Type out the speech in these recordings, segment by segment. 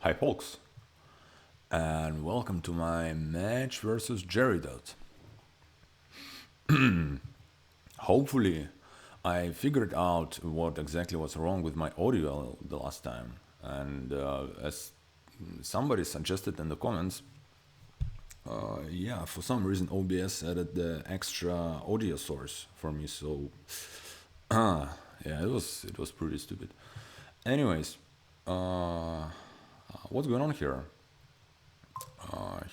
Hi folks, and welcome to my match versus Jerrydot. Hopefully, I figured out what exactly was wrong with my audio the last time, and as somebody suggested in the comments, yeah, for some reason OBS added the extra audio source for me, so yeah, it was pretty stupid. Anyways, what's going on here?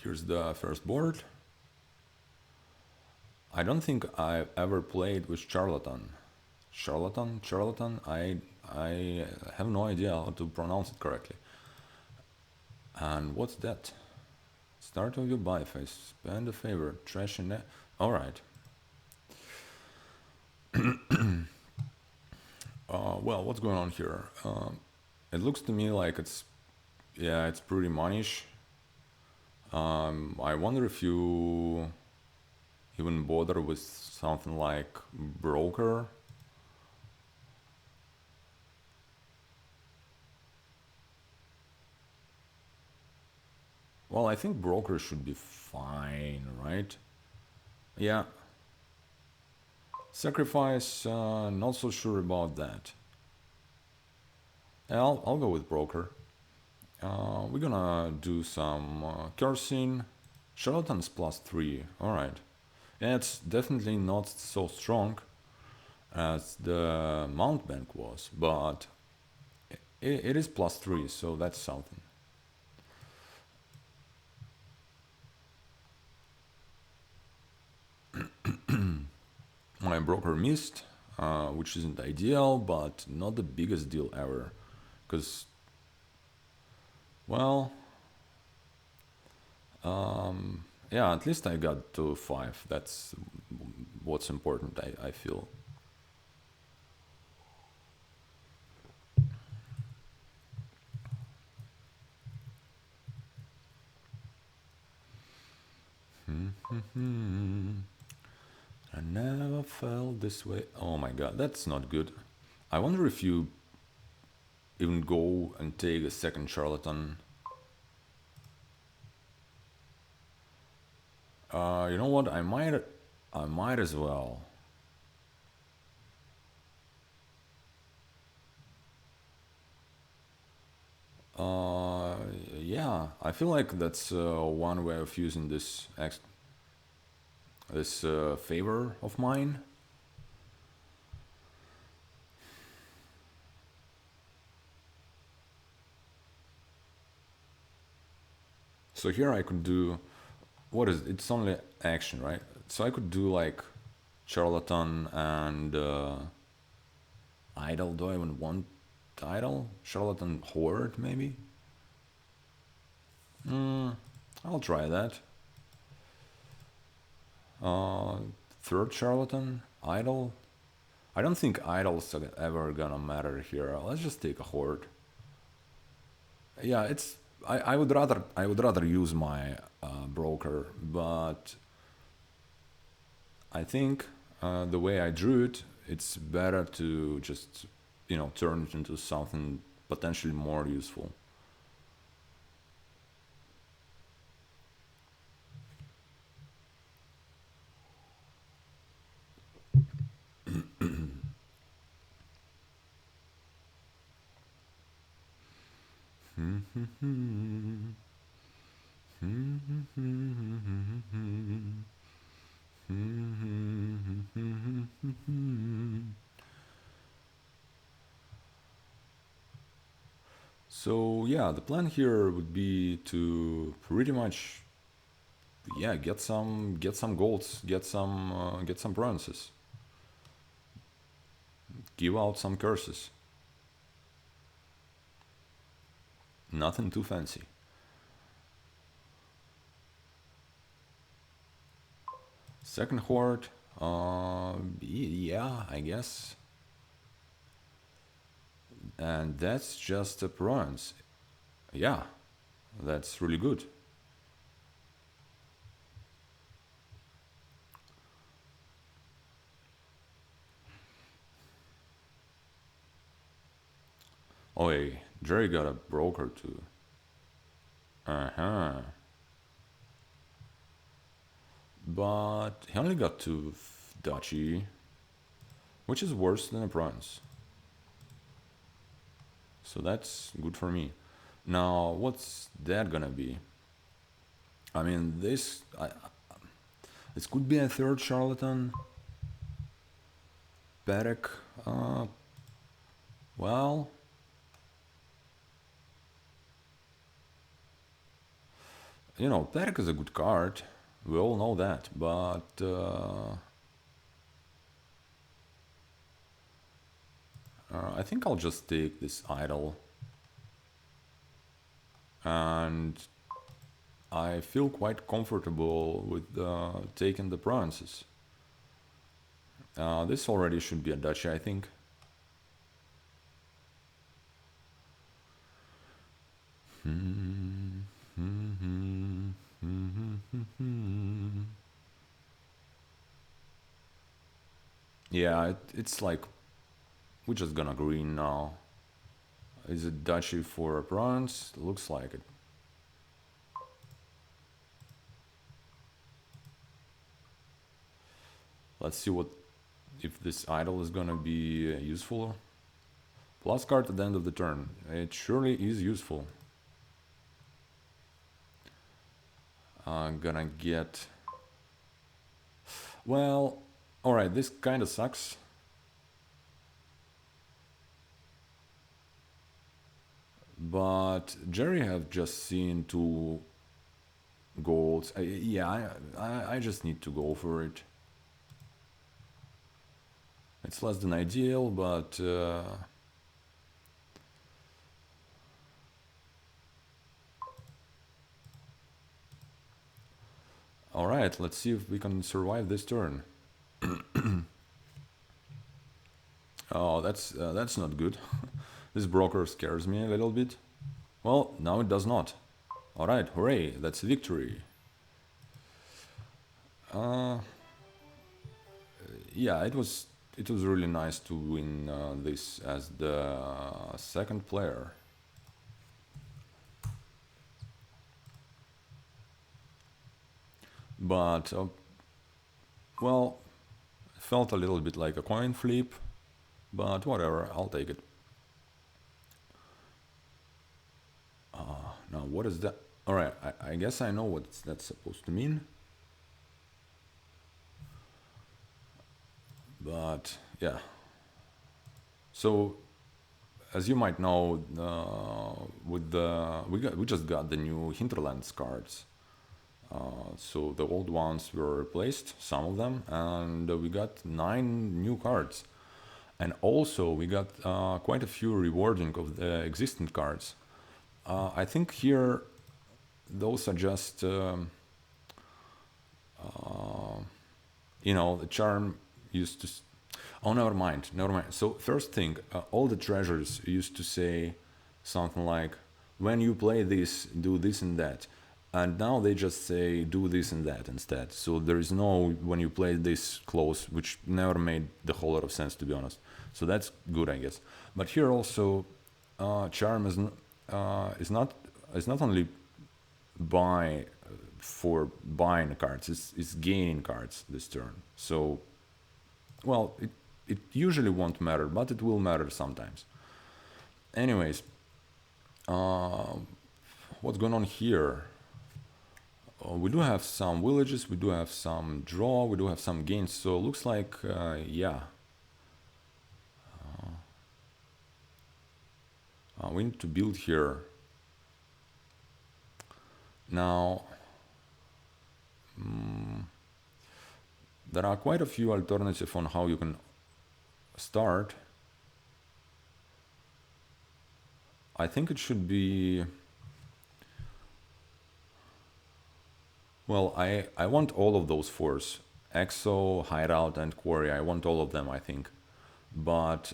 Here's the first board. I don't think I've ever played with charlatan. Charlatan. I have no idea how to pronounce it correctly. And what's that? Start of your buy phase. Spend a favor. Trash and net. All right. Well, what's going on here? It looks to me like it's pretty money-ish. I wonder if you even bother with something like broker. Well, I think broker should be fine, right? Yeah. Sacrifice, not so sure about that. I'll go with broker. We're gonna do some cursing. Charlatan's +3, alright. Yeah, it's definitely not so strong as the Mountebank was, but it is +3, so that's something. My broker missed, which isn't ideal, but not the biggest deal ever. Because, well, yeah, at least I got to 5. That's what's important, I feel. I never felt this way. Oh my god, that's not good. I wonder if you even go and take a second charlatan. You know what? I might as well. Yeah, I feel like that's one way of using this favor of mine. So here I could do, what is it? It's only action, right? So I could do like charlatan and idol. Do I even want idol? Charlatan horde maybe? I'll try that. Third charlatan, idol. I don't think idols are ever gonna matter here. Let's just take a horde. Yeah, it's. I would rather use my broker, but I think the way I drew it, it's better to just turn it into something potentially more useful. So yeah, the plan here would be to pretty much, yeah, get some golds, get some bronzes, give out some curses. Nothing too fancy. Second horde, yeah, I guess. And that's just a bronze. Yeah, that's really good. Oh, hey, Jerry got a broker too. Uh-huh. But he only got to duchy, which is worse than a province. So that's good for me. Now, what's that gonna be? I mean, this could be a third charlatan. Perek, well, you know, Perek is a good card. We all know that, but I think I'll just take this idol. And I feel quite comfortable with taking the provinces. This already should be a duchy, I think. Yeah, it's like we're just gonna green now. Is it duchy for a province? Looks like it. Let's see what if this idol is gonna be useful. Plus card at the end of the turn. It surely is useful. I'm gonna get... Well, alright, this kinda sucks. But Jerry have just seen 2 golds. Yeah, I just need to go for it. It's less than ideal, but... Alright, let's see if we can survive this turn. Oh, that's not good. This broker scares me a little bit. Well, now it does not. Alright, hooray, that's victory. Yeah, it was really nice to win this as the second player. But, well, it felt a little bit like a coin flip, but whatever, I'll take it. Now, what is that? Alright, I guess I know what that's supposed to mean. But, yeah. So, as you might know, we just got the new Hinterlands cards. So the old ones were replaced, some of them, and we got 9 new cards. And also we got quite a few rewarding of the existing cards. I think here those are just, you know, the charm used to... Oh, never mind. So first thing, all the treasures used to say something like, when you play this, do this and that. And now they just say, do this and that instead. So there is no, when you play this close, which never made the whole lot of sense, to be honest. So that's good, I guess. But here also, charm is not only buy for buying cards, it's gaining cards this turn. So, well, it usually won't matter, but it will matter sometimes. Anyways, what's going on here? We do have some villages, we do have some draw, we do have some gains, so it looks like, yeah. We need to build here. Now, there are quite a few alternatives on how you can start. I think it should be... Well, I want all of those 4s. Exo, Hideout, and Quarry. I want all of them, I think. But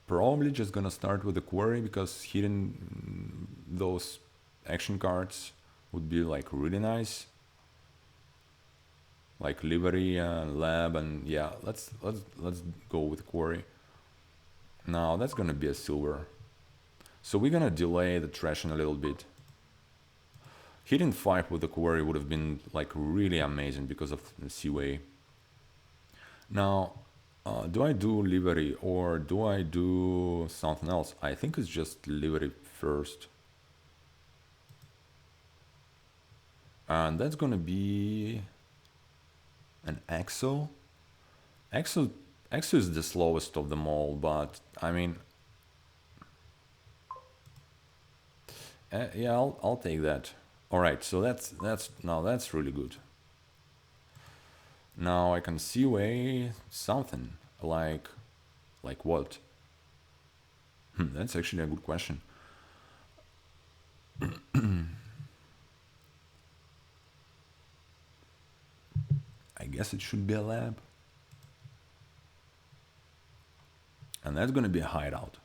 probably just gonna start with the Quarry, because hitting those action cards would be like really nice. Like Libabry and Lab, and yeah, let's go with Quarry. Now that's gonna be a silver. So we're gonna delay the trashing a little bit. Hitting 5 with the quarry would have been like really amazing because of the seaway. Now, do I do Libabry or do I do something else? I think it's just Libabry first. And that's gonna be an Exo. Exo is the slowest of them all, but I mean, yeah, I'll take that. All right, so that's really good. Now I can see way something like what? That's actually a good question. I guess it should be a lab. And that's gonna be a hideout.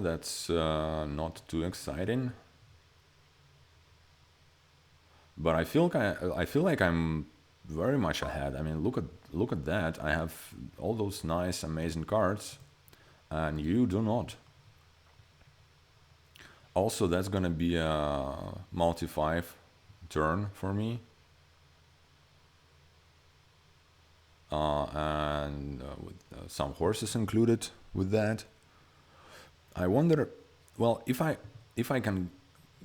That's not too exciting. But I feel like I'm very much ahead. I mean, look at that. I have all those nice, amazing cards, and you do not. Also, that's gonna be a multi-5 turn for me. And with some horses included with that. I wonder, well, if I can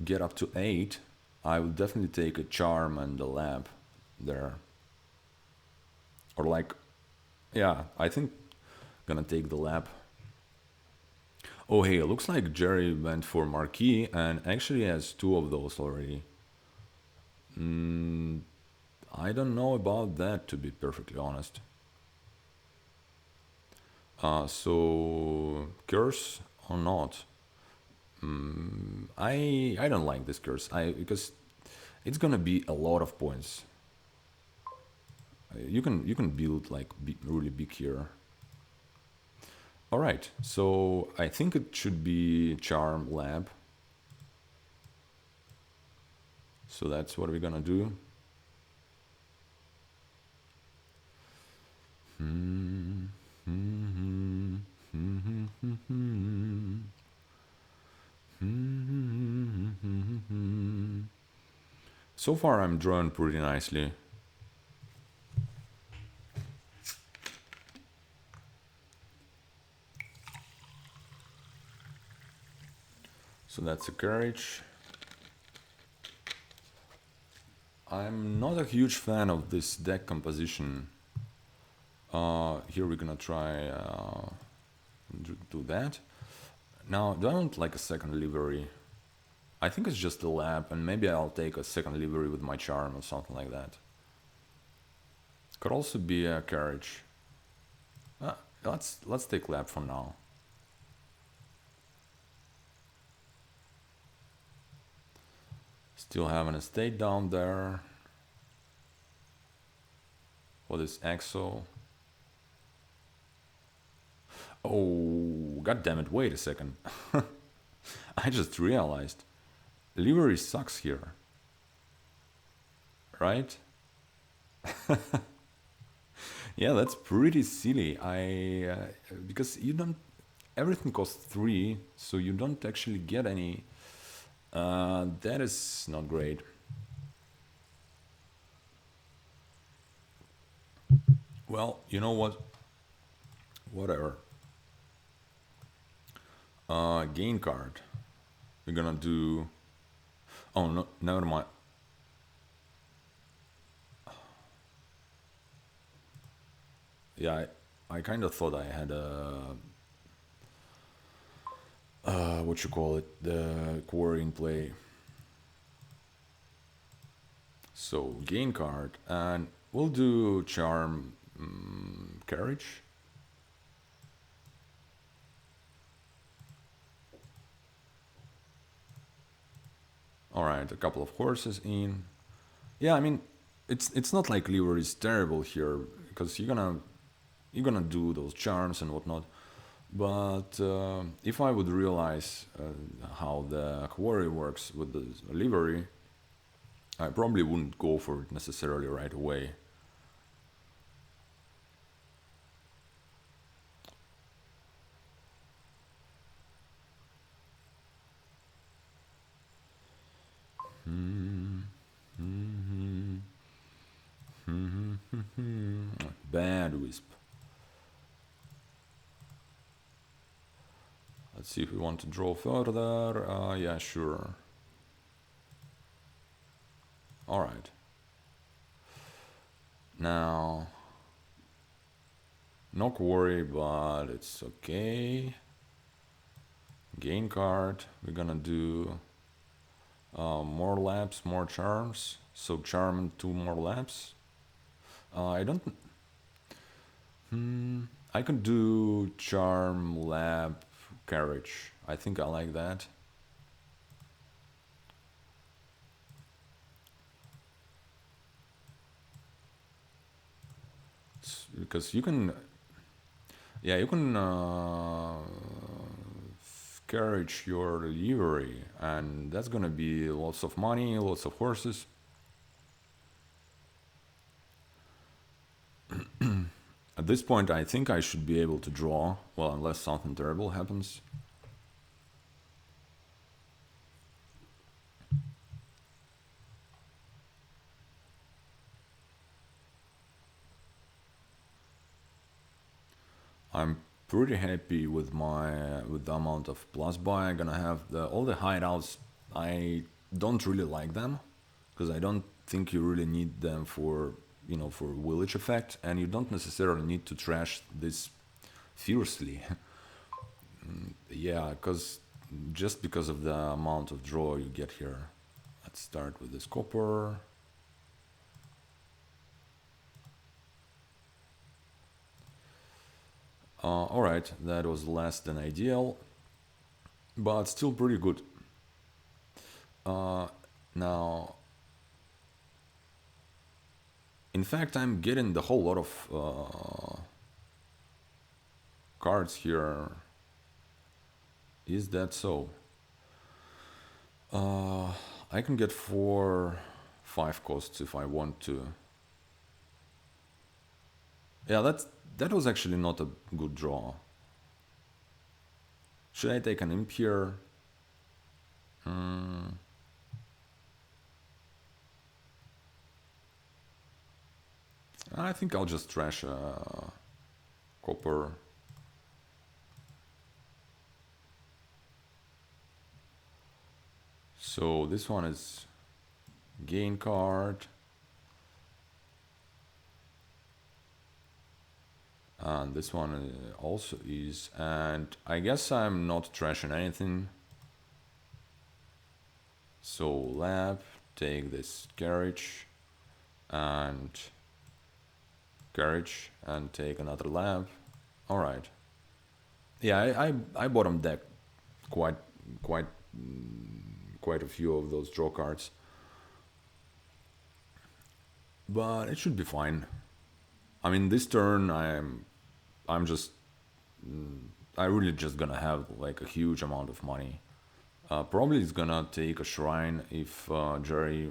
get up to 8, I will definitely take a charm and a lab there. Or like, yeah, I think gonna take the lab. Oh hey, it looks like Jerry went for Marquis and actually has 2 of those already. I don't know about that, to be perfectly honest. So curse or not? I don't like this curse. Because it's gonna be a lot of points. You can build like really big here. All right, so I think it should be charm lab. So that's what we're gonna do. So far I'm drawing pretty nicely. So that's a carriage. I'm not a huge fan of this deck composition. Here we're gonna try do that. Now, do I want like a second livery? I think it's just a lab, and maybe I'll take a second livery with my charm or something like that. Could also be a carriage. Let's take lab for now. Still have an estate down there. What is Exo? Oh, god damn it, wait a second. I just realized livery sucks here. Right? Yeah, that's pretty silly. Because you don't, everything costs 3, so you don't actually get any. That is not great. Well, you know what? Whatever. Gain card. We're gonna do. Oh no, never mind. Yeah, I kind of thought I had a what you call it, the quarry in play. So gain card, and we'll do charm carriage. All right, a couple of horses in. Yeah, I mean, it's not like liver is terrible here because you're gonna do those charms and whatnot. But if I would realize how the quarry works with the livery, I probably wouldn't go for it necessarily right away. Bad wisp. Let's see if we want to draw further. Yeah, sure. Alright. Now, no quarry, but it's okay. Gain card. We're gonna do more laps, more charms. So charm and 2 more laps. I don't... I could do charm, lap, carriage. I think I like that. Because you can... Yeah, you can carriage your livery, and that's gonna be lots of money, lots of horses. At this point, I think I should be able to draw, well, unless something terrible happens. I'm pretty happy with the amount of plus buy I'm gonna have. All the hideouts, I don't really like them, because I don't think you really need them for, you know, for village effect, and you don't necessarily need to trash this fiercely. Yeah, because just because of the amount of draw you get here. Let's start with this copper. Alright, that was less than ideal, but still pretty good. Now, in fact, I'm getting the whole lot of cards here. Is that so? I can get 4/5 costs if I want to. Yeah, that was actually not a good draw. Should I take an imp here? I think I'll just trash copper. So this one is gain card. And this one also is, and I guess I'm not trashing anything. So lab, take this carriage, and take another lab. All right. Yeah, I bottom deck quite a few of those draw cards, but it should be fine. I mean, this turn I'm just I really just gonna have like a huge amount of money. Probably it's gonna take a shrine if Jerry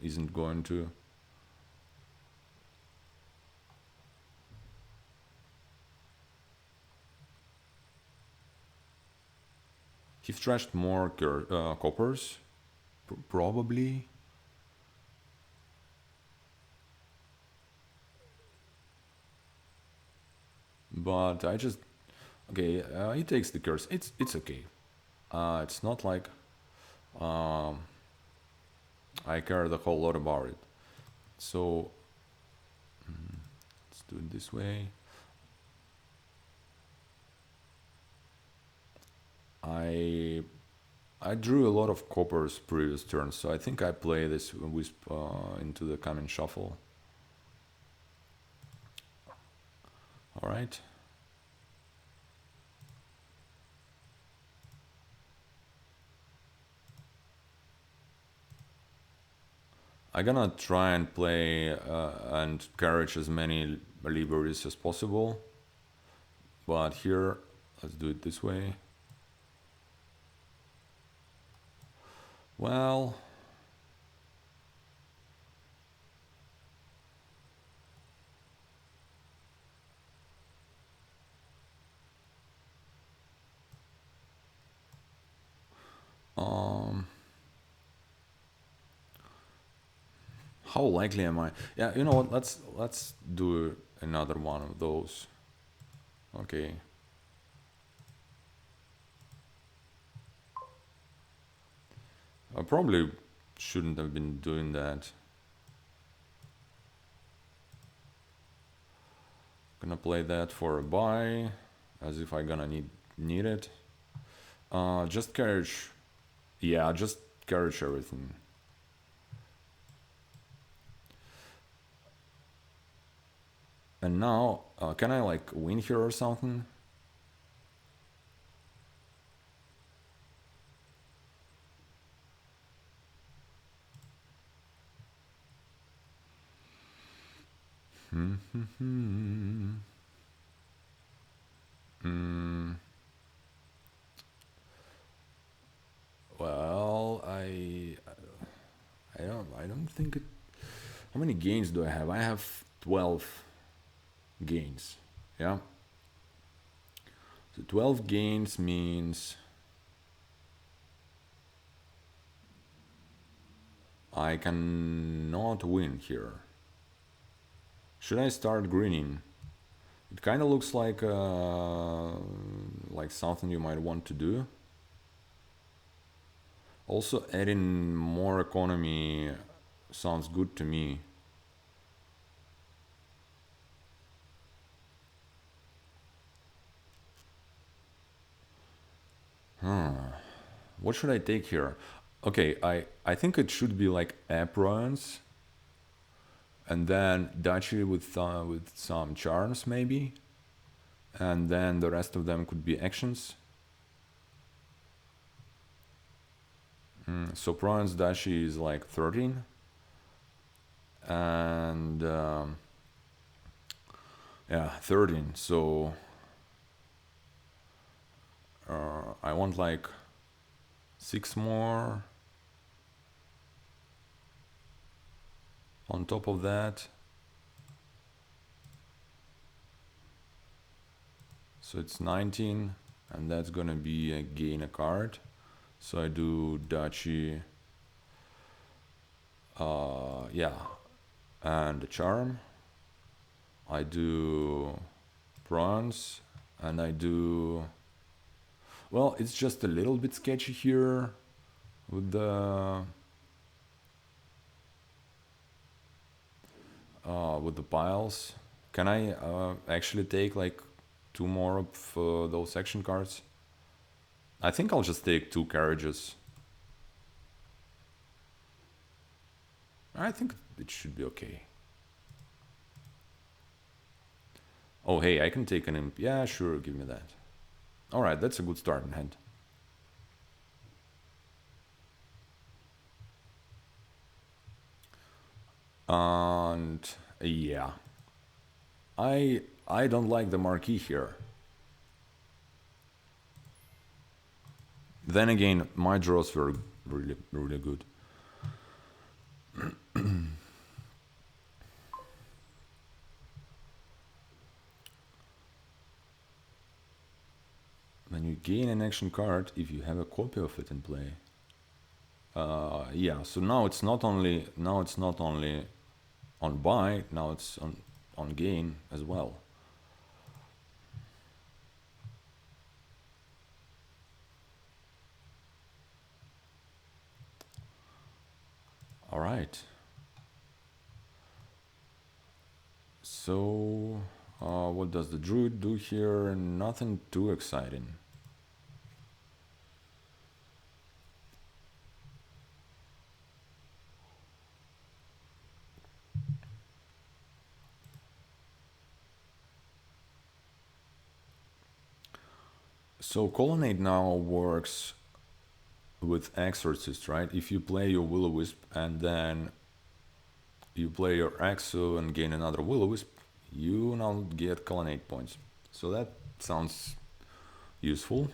isn't going to. He's trashed more coppers, probably. But I just... Okay, he takes the curse. It's okay. It's not like I cared a whole lot about it. So let's do it this way. I drew a lot of coppers previous turns, so I think I play this wisp into the coming shuffle. All right. I'm gonna try and play and carriage as many Libabries as possible, but here, let's do it this way. Well, Um, how likely am I? Yeah, you know what? Let's do another one of those. Okay. I probably shouldn't have been doing that. Gonna play that for a buy, as if I gonna need it. Just carriage. Yeah, just carriage everything. And now, can I like win here or something? Mm, well, I don't think it. How many gains do I have? I have 12 gains. Yeah. So 12 gains means I cannot win here. Should I start greening? It kind of looks like something you might want to do. Also, adding more economy sounds good to me. What should I take here? Okay, I think it should be like aprons, and then duchy with some charms maybe, and then the rest of them could be actions. So province duchy is like 13, and yeah, 13. So I want like 6 more on top of that. So it's 19, and that's gonna be a gain a card. So I do duchy, yeah, and a charm. I do bronze, and I do. Well, it's just a little bit sketchy here with the piles. Can I actually take like 2 more of those action cards? I think I'll just take 2 carriages. I think it should be okay. Oh, hey, I can take an imp. Yeah, sure, give me that. Alright, that's a good start in hand. And yeah, I don't like the marquee here. Then again, my draws were really good. When you gain an action card, if you have a copy of it in play. Yeah, so now it's not only on buy, now it's on gain as well. All right. So, what does the druid do here? Nothing too exciting. So Colonnade now works with Exorcist, right? If you play your Will-O-Wisp and then you play your Exo and gain another Will-O-Wisp, you now get Colonnade points. So that sounds useful.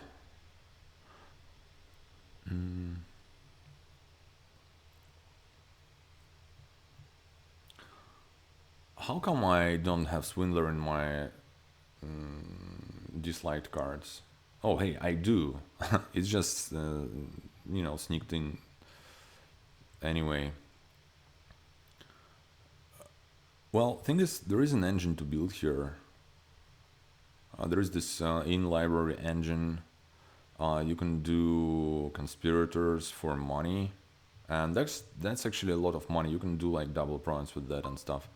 How come I don't have Swindler in my disliked cards? Oh, hey, I do. It's just you know, sneaked in anyway. Well, thing is, there is an engine to build here. There is this in-library engine. You can do Conspirators for money, and that's actually a lot of money. You can do like double points with that and stuff.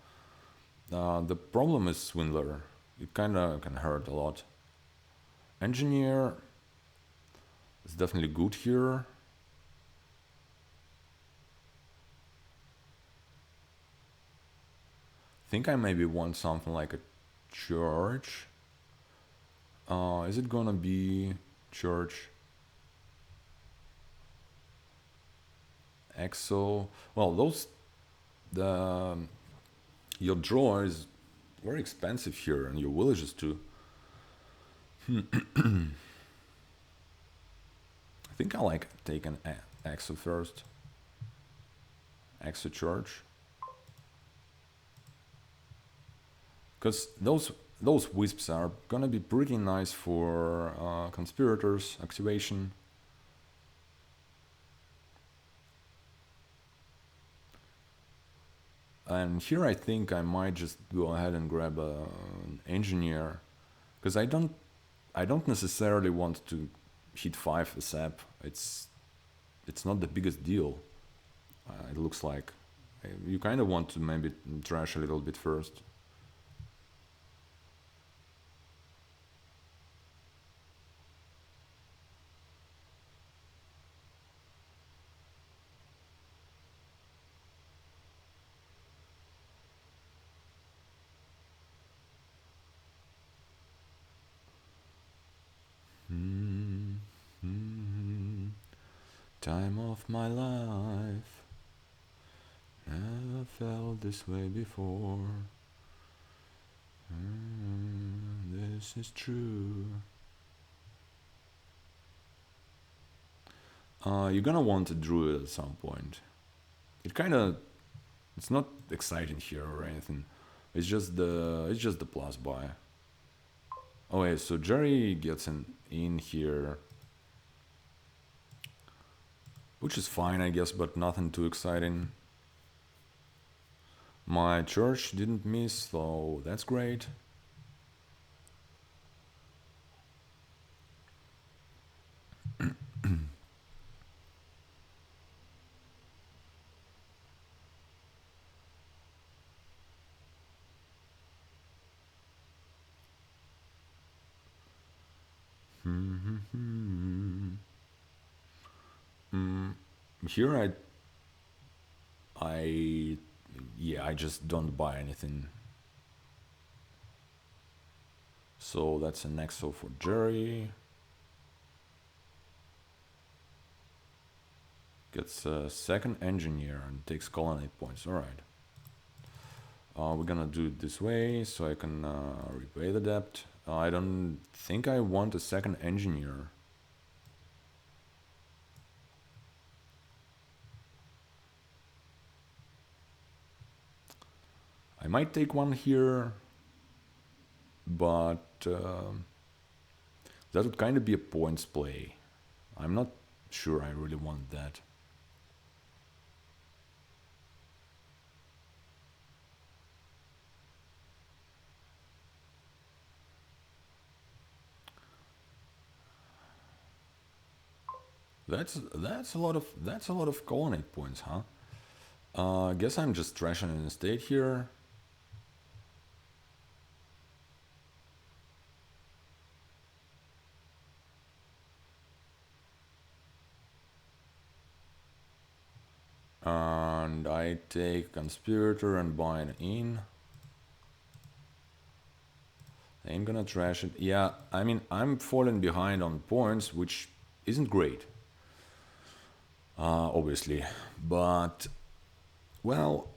The problem is Swindler. It kind of can hurt a lot. Engineer is definitely good here. Think I maybe want something like a church. Is it gonna be church? Exo. Well, your draw is very expensive here, and your villages too. I think I like taking Exo first. Exo church. Because those wisps are gonna be pretty nice for Conspirators activation. And here I think I might just go ahead and grab an engineer, because I don't necessarily want to hit 5 ASAP. It's not the biggest deal. It looks like you kind of want to maybe trash a little bit first. Time of my life, never felt this way before. This is true. You're gonna want a druid at some point. It's not exciting here or anything. It's just the plus buy. Oh yeah, so Jerry gets in here, which is fine, I guess, but nothing too exciting. My church didn't miss, so that's great. Here I just don't buy anything. So that's an exo for Jerry. Gets a second engineer and takes colony points. Alright. We're gonna do it this way so I can repay the debt. I don't think I want a second engineer. I might take one here, but that would kind of be a points play. I'm not sure I really want that. That's a lot of colony points, huh? Guess I'm just trashing an estate here. And I take Conspirator and buy an in. I'm gonna trash it. Yeah, I mean, I'm falling behind on points, which isn't great. Obviously. But, well,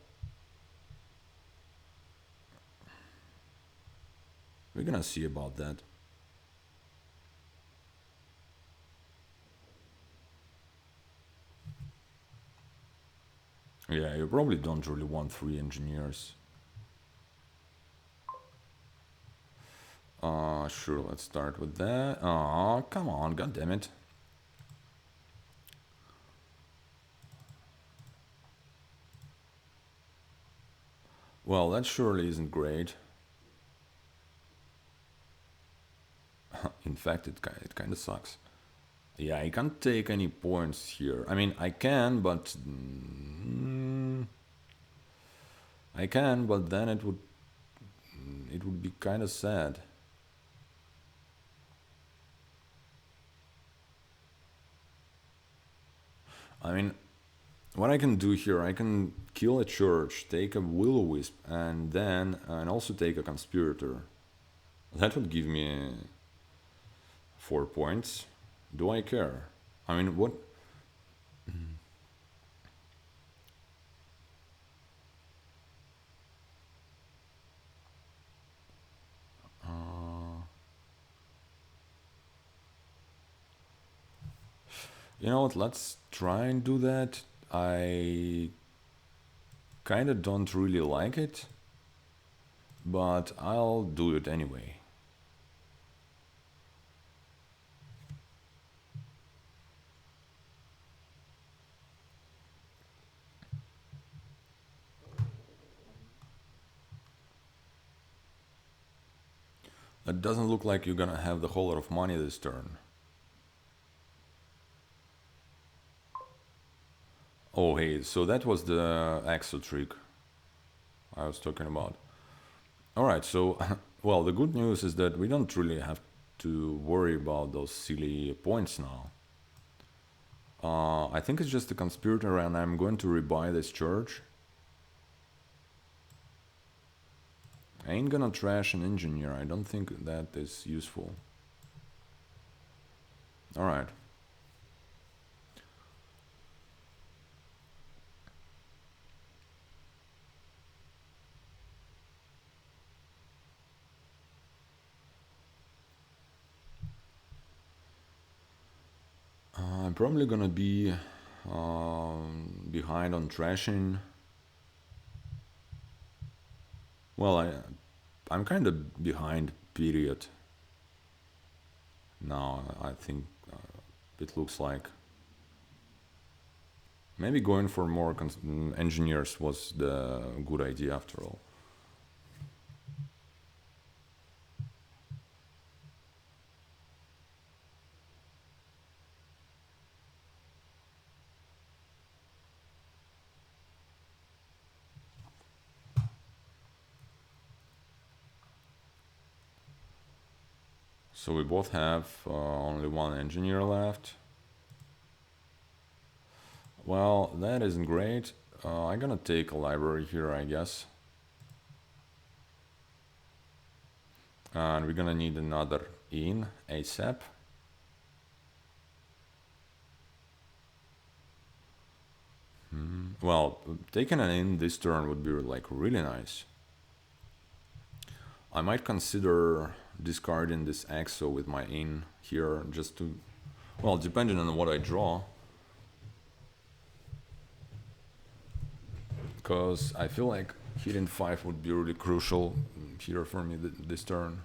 we're gonna see about that. Yeah, you probably don't really want 3 engineers. Sure, let's start with that. Oh, come on, god damn it. Well, that surely isn't great. In fact, it kind of sucks. Yeah, I can't take any points here. I mean, I can, but I can, but then it would be kind of sad. I mean, what I can do here, I can kill a church, take a will-o-wisp, and also take a conspirator. That would give me 4 points. Do I care? I mean, what? Uh, you know what? Let's try and do that. I kind of don't really like it, but I'll do it anyway. It doesn't look like you're gonna have the whole lot of money this turn. Oh hey, so that was the exo trick I was talking about. Alright, so, well, the good news is that we don't really have to worry about those silly points now. I think it's just a conspirator and I'm going to rebuy this church. I ain't gonna trash an engineer, I don't think that is useful. Alright. I'm probably gonna be behind on trashing. Well, I'm kind of behind, period. Now, I think it looks like maybe going for more engineers was the good idea after all. So we both have only one engineer left. Well, that isn't great. I'm gonna take a library here, I guess. And we're gonna need another inn ASAP. Well, taking an inn this turn would be like really nice. I might consider discarding this exo with my inn here just to, well, depending on what I draw. Because I feel like hitting 5 would be really crucial here for me this turn.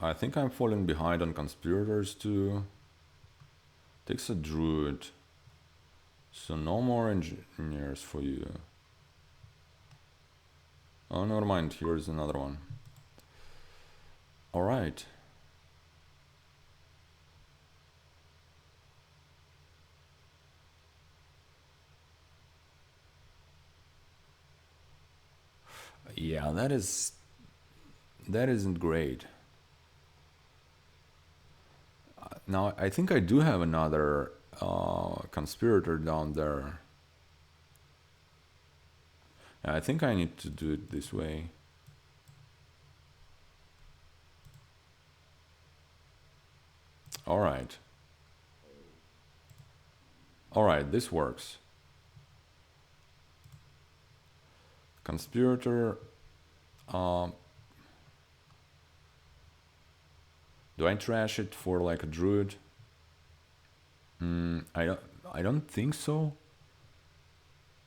I think I'm falling behind on conspirators too. Takes a druid. So no more engineers for you. Oh, never mind, here's another one. Alright. Yeah, that isn't great. Now, I think I do have another conspirator down there. I think I need to do it this way. Alright. Alright, this works. Conspirator. Do I trash it for like a druid? I don't think so.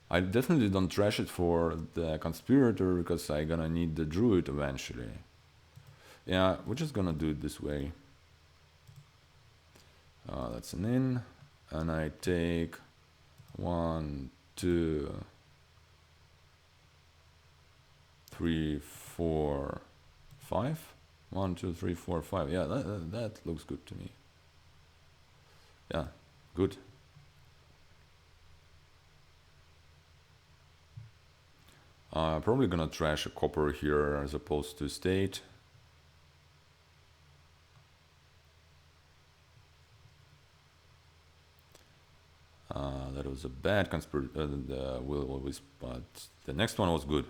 I definitely don't trash it for the conspirator because I gonna need the druid eventually. Yeah, we're just gonna do it this way. That's an in, and I take 1, 2, 3, 4, 5. 1, 2, 3, 4, 5. Yeah, that looks good to me. Yeah, good. Probably gonna trash a copper here as opposed to state. That was a bad conspirator, the will-o-wisp, but the next one was good.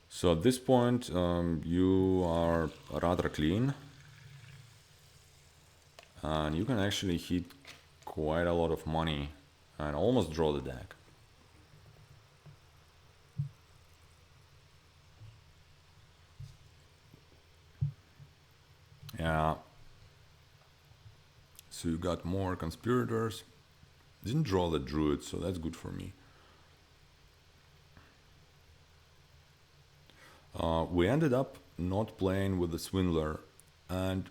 So at this point, you are rather clean. And you can actually hit quite a lot of money and almost draw the deck. Yeah. So you got more conspirators. Didn't draw the druid, so that's good for me. We ended up not playing with the swindler, and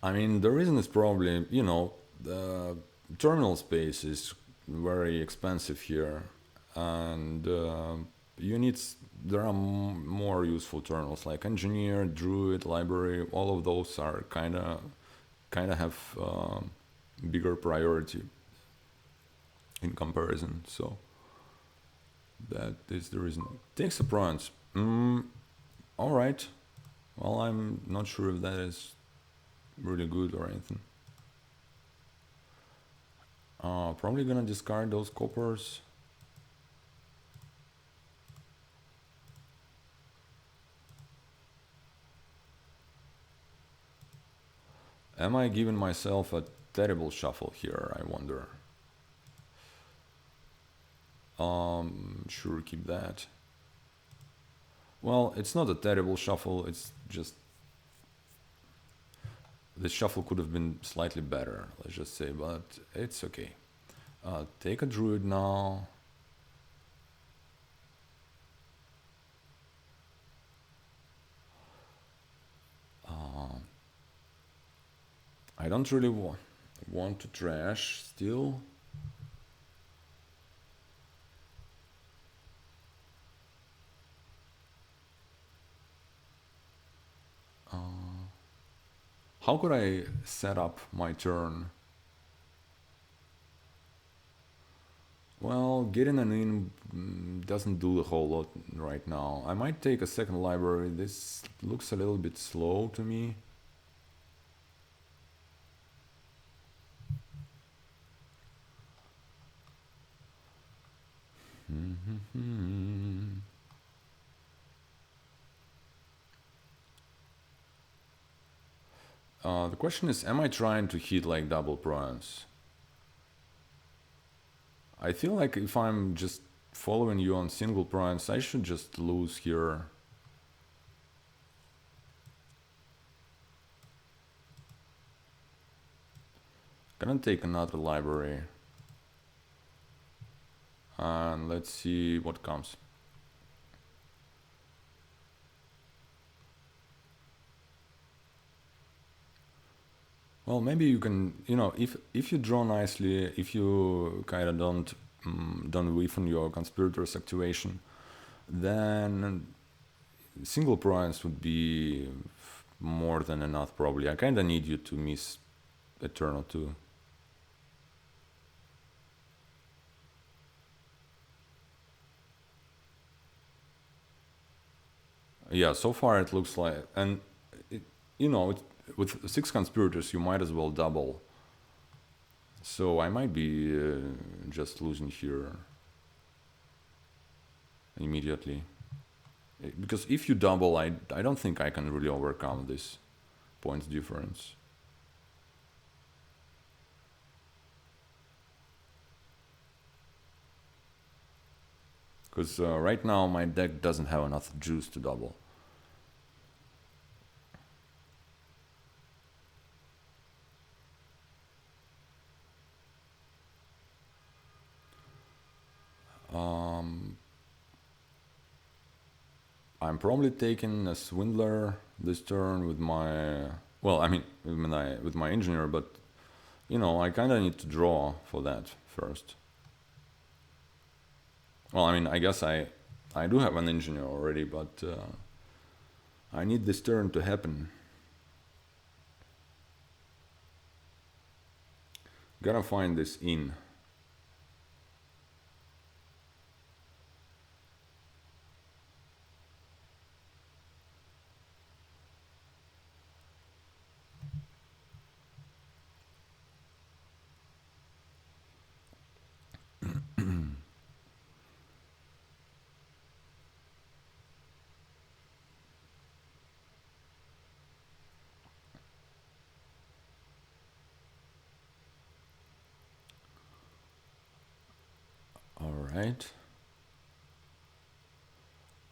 I mean the reason is probably, you know, the terminal space is very expensive here, and you need there are more useful terminals like engineer, druid, library. All of those are kind of have bigger priority in comparison. So that is the reason. Takes a bronze. All right. Well, I'm not sure if that is really good or anything. Probably gonna discard those coppers. Am I giving myself a terrible shuffle here, I wonder? Sure, keep that. Well, it's not a terrible shuffle, it's just... This shuffle could have been slightly better, let's just say, but it's okay. Take a druid now. I don't really want to trash still. How could I set up my turn? Well, getting an in doesn't do a whole lot right now. I might take a second library. This looks a little bit slow to me. The question is, am I trying to hit like double prawns? I feel like if I'm just following you on single prawns, I should just lose here. Gonna take another library. And let's see what comes. Well, maybe you can, you know, if you draw nicely, if you kind of don't whiff on your conspirator's activation, then single prawns would be more than enough probably. I kind of need you to miss a turn or two. Yeah, so far it looks like, and you know, with 6 conspirators you might as well double. So I might be just losing here immediately. Because if you double, I don't think I can really overcome this points difference. Because right now my deck doesn't have enough juice to double. I'm probably taking a Swindler this turn with my... Well, I mean, with my Engineer, but, you know, I kind of need to draw for that first. Well, I mean, I guess I do have an Engineer already, but I need this turn to happen. Gotta find this in. Alright.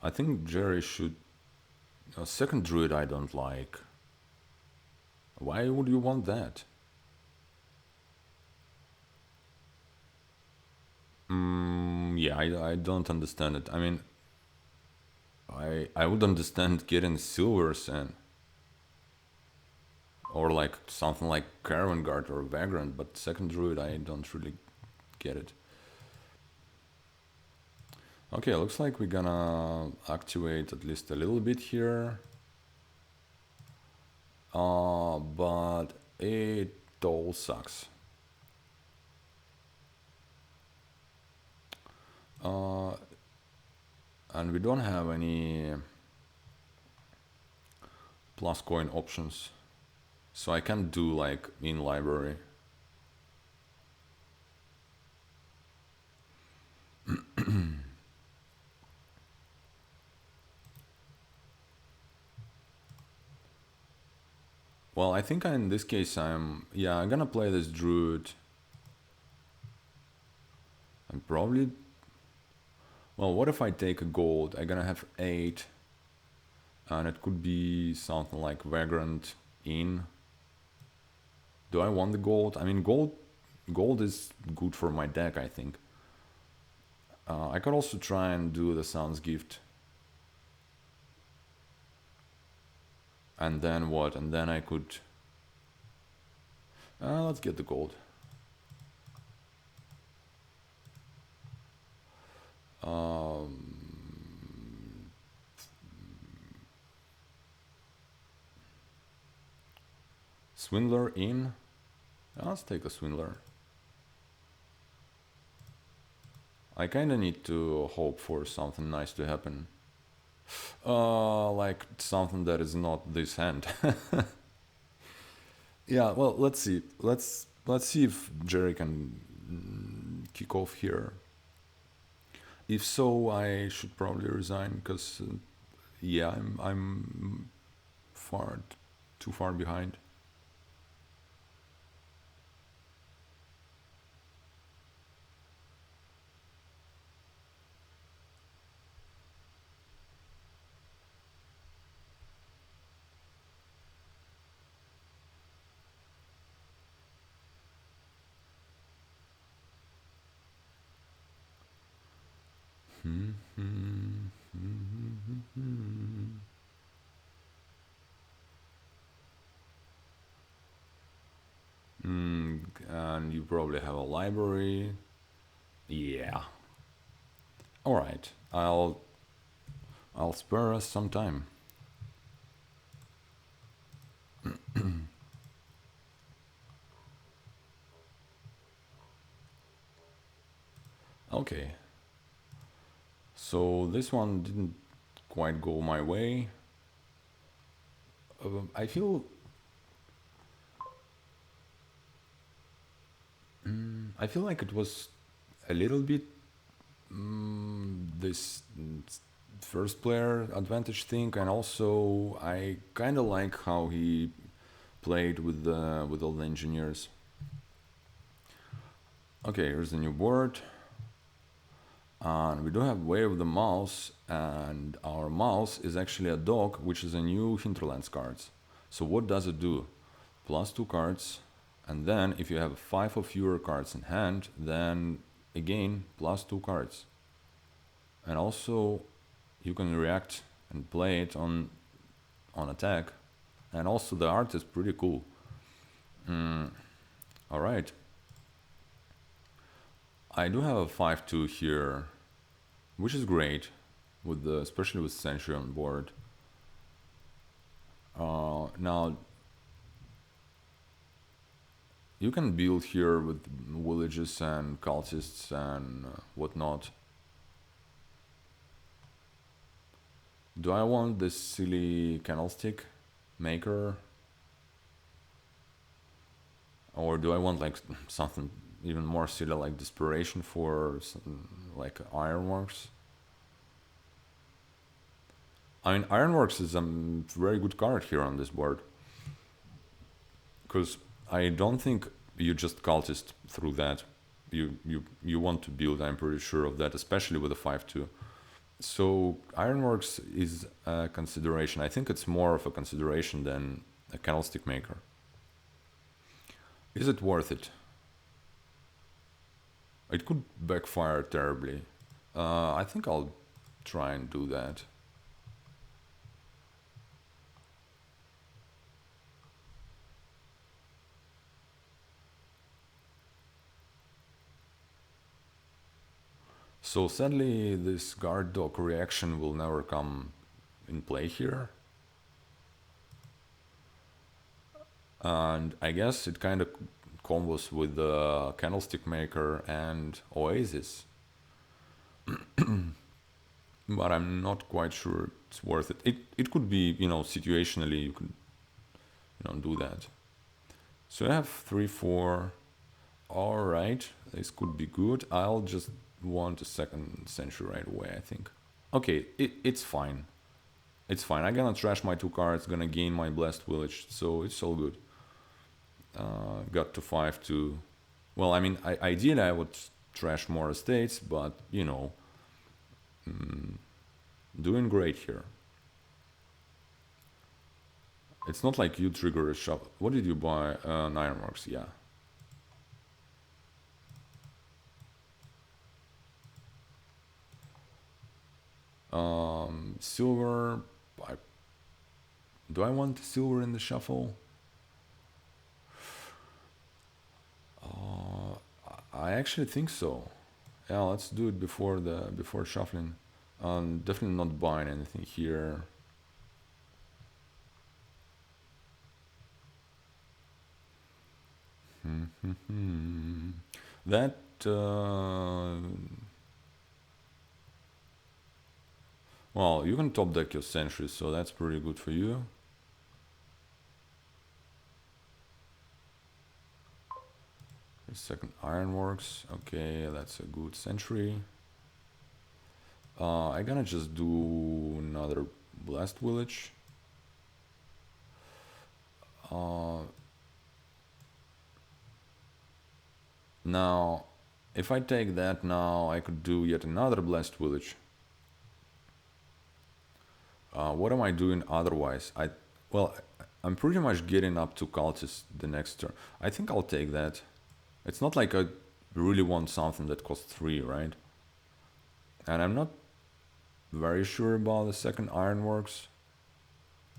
I think Jerry should... A second druid I don't like. Why would you want that? Yeah, I don't understand it. I mean, I would understand getting Silvers and... Or like something like Caravan Guard or Vagrant, but second druid I don't really get it. Okay, looks like we're gonna activate at least a little bit here. But it all sucks. And we don't have any plus coin options. So I can't do like in library. Well, I think in this case I'm gonna play this druid. And probably... Well, what if I take a gold? I'm gonna have 8. And it could be something like Vagrant in. Do I want the gold? I mean, gold is good for my deck, I think. I could also try and do the Sun's Gift. And then what? And then I could... let's get the gold. Swindler in? Let's take a Swindler. I kinda need to hope for something nice to happen. Like something that is not this hand. Yeah, well, let's see. Let's see if Jerry can kick off here. If so, I should probably resign because, yeah, I'm too far behind. And you probably have a library. Yeah. All right. I'll spare us some time. Okay. So this one didn't quite go my way. I feel like it was a little bit this first player advantage thing, and also I kind of like how he played with all the engineers. Okay, here's the new board. And we do have Way of the Mouse, and our mouse is actually a dog, which is a new Hinterlands cards. So what does it do? Plus 2 cards, and then if you have 5 or fewer cards in hand, then again plus 2 cards. And also you can react and play it on attack. And also the art is pretty cool. Alright. I do have a 5-2 here, which is great, with especially with Sentry on board. Now, you can build here with villages and cultists and whatnot. Do I want this silly candlestick maker? Or do I want like something even more silly like Desperation for like Ironworks? I mean, Ironworks is a very good card here on this board. Because I don't think you just cultist through that. You want to build, I'm pretty sure of that, especially with a 5-2. So Ironworks is a consideration. I think it's more of a consideration than a candlestick maker. Is it worth it? It could backfire terribly. I think I'll try and do that. So sadly, this guard dog reaction will never come in play here. And I guess it kind of combos with the Candlestick Maker and Oasis. But I'm not quite sure it's worth it. It could be, situationally you could, do that. So I have 3-4. Alright, this could be good. I'll just want a second Sentry right away, I think. Okay, it's fine. It's fine. I'm gonna trash my 2 cards, gonna gain my Blessed Village, so it's all good. Got to 5-2. Well, I mean, ideally I would trash more estates, but, doing great here. It's not like you trigger a shop. What did you buy? Ironworks, yeah. Silver. Do I want silver in the shuffle? I actually think so. Yeah, let's do it before shuffling. Definitely not buying anything here. That well, you can top deck your sentries, so that's pretty good for you. Second Ironworks, okay, that's a good sentry. I'm gonna just do another Blast Village. Now, if I take that now, I could do yet another Blast Village. What am I doing otherwise? Well, I'm pretty much getting up to Cultist the next turn. I think I'll take that. It's not like I really want something that costs 3, right? And I'm not very sure about the second Ironworks.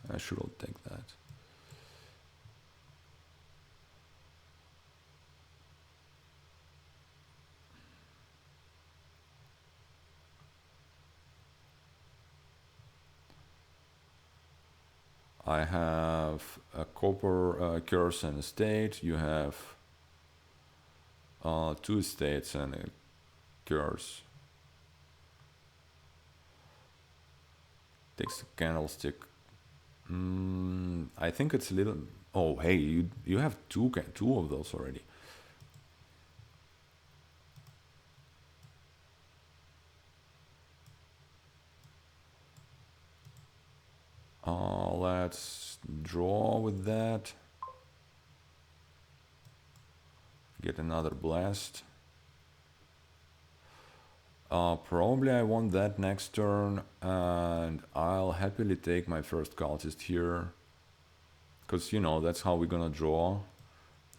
I should all take that. I have a copper curse and estate. You have 2 estates and a curse. Takes a candlestick. I think it's a little. Oh, hey, you have two of those already. Let's draw with that. Get another blast. Probably I want that next turn, and I'll happily take my first cultist here. Because, you know, that's how we're gonna draw.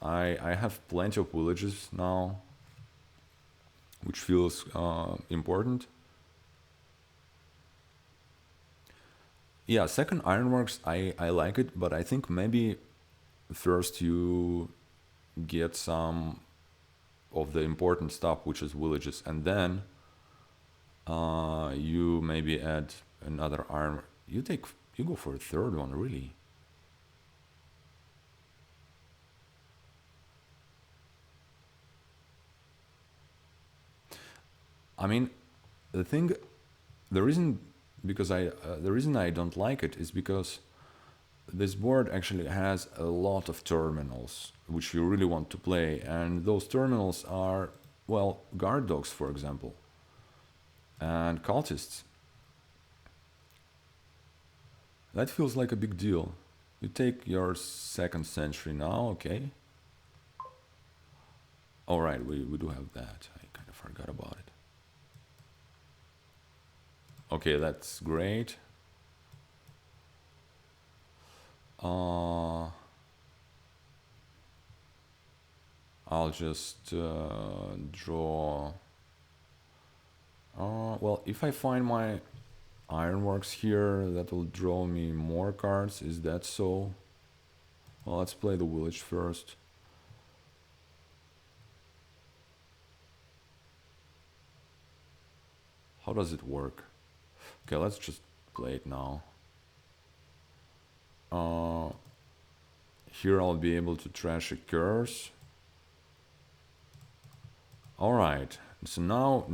I have plenty of villages now, which feels important. Yeah, second ironworks, I like it, but I think maybe first you get some of the important stuff, which is villages, and then you maybe add another iron. You go for a third one, really. I mean, the thing, the reason the reason I don't like it is because this board actually has a lot of terminals which you really want to play, and those terminals are, well, guard dogs, for example, and cultists. That feels like a big deal. You take your second century now, okay? Alright, we do have that. I kind of forgot about it. Okay, that's great. I'll just draw. Well, if I find my ironworks here, that will draw me more cards. Is that so? Well, let's play the village first. How does it work? Okay, let's just play it now. Here I'll be able to trash a curse. Alright, so now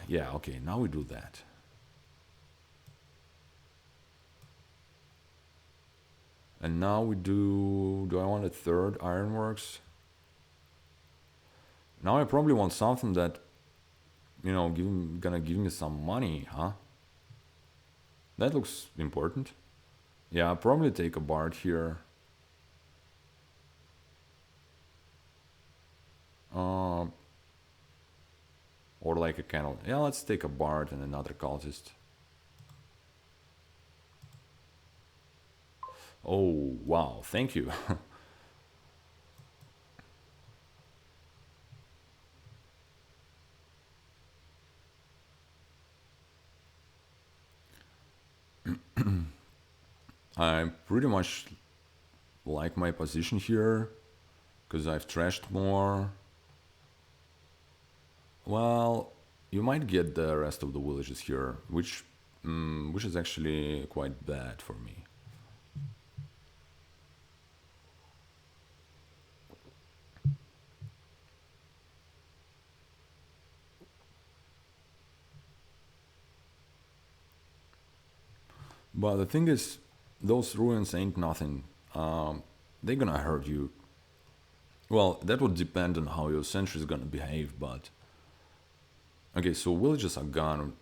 yeah, okay, now we do that. And now we do I want a third ironworks? Now I probably want something that, you know, gonna give me some money, huh? That looks important. Yeah, I'll probably take a bard here. Or like a candle. Yeah, let's take a bard and another cultist. Oh, wow, thank you. I pretty much like my position here, because I've trashed more. Well, you might get the rest of the villages here, which is actually quite bad for me. But the thing is, those ruins ain't nothing. They're gonna hurt you. Well, that would depend on how your sentry is gonna behave, but... Okay, so villages are gone,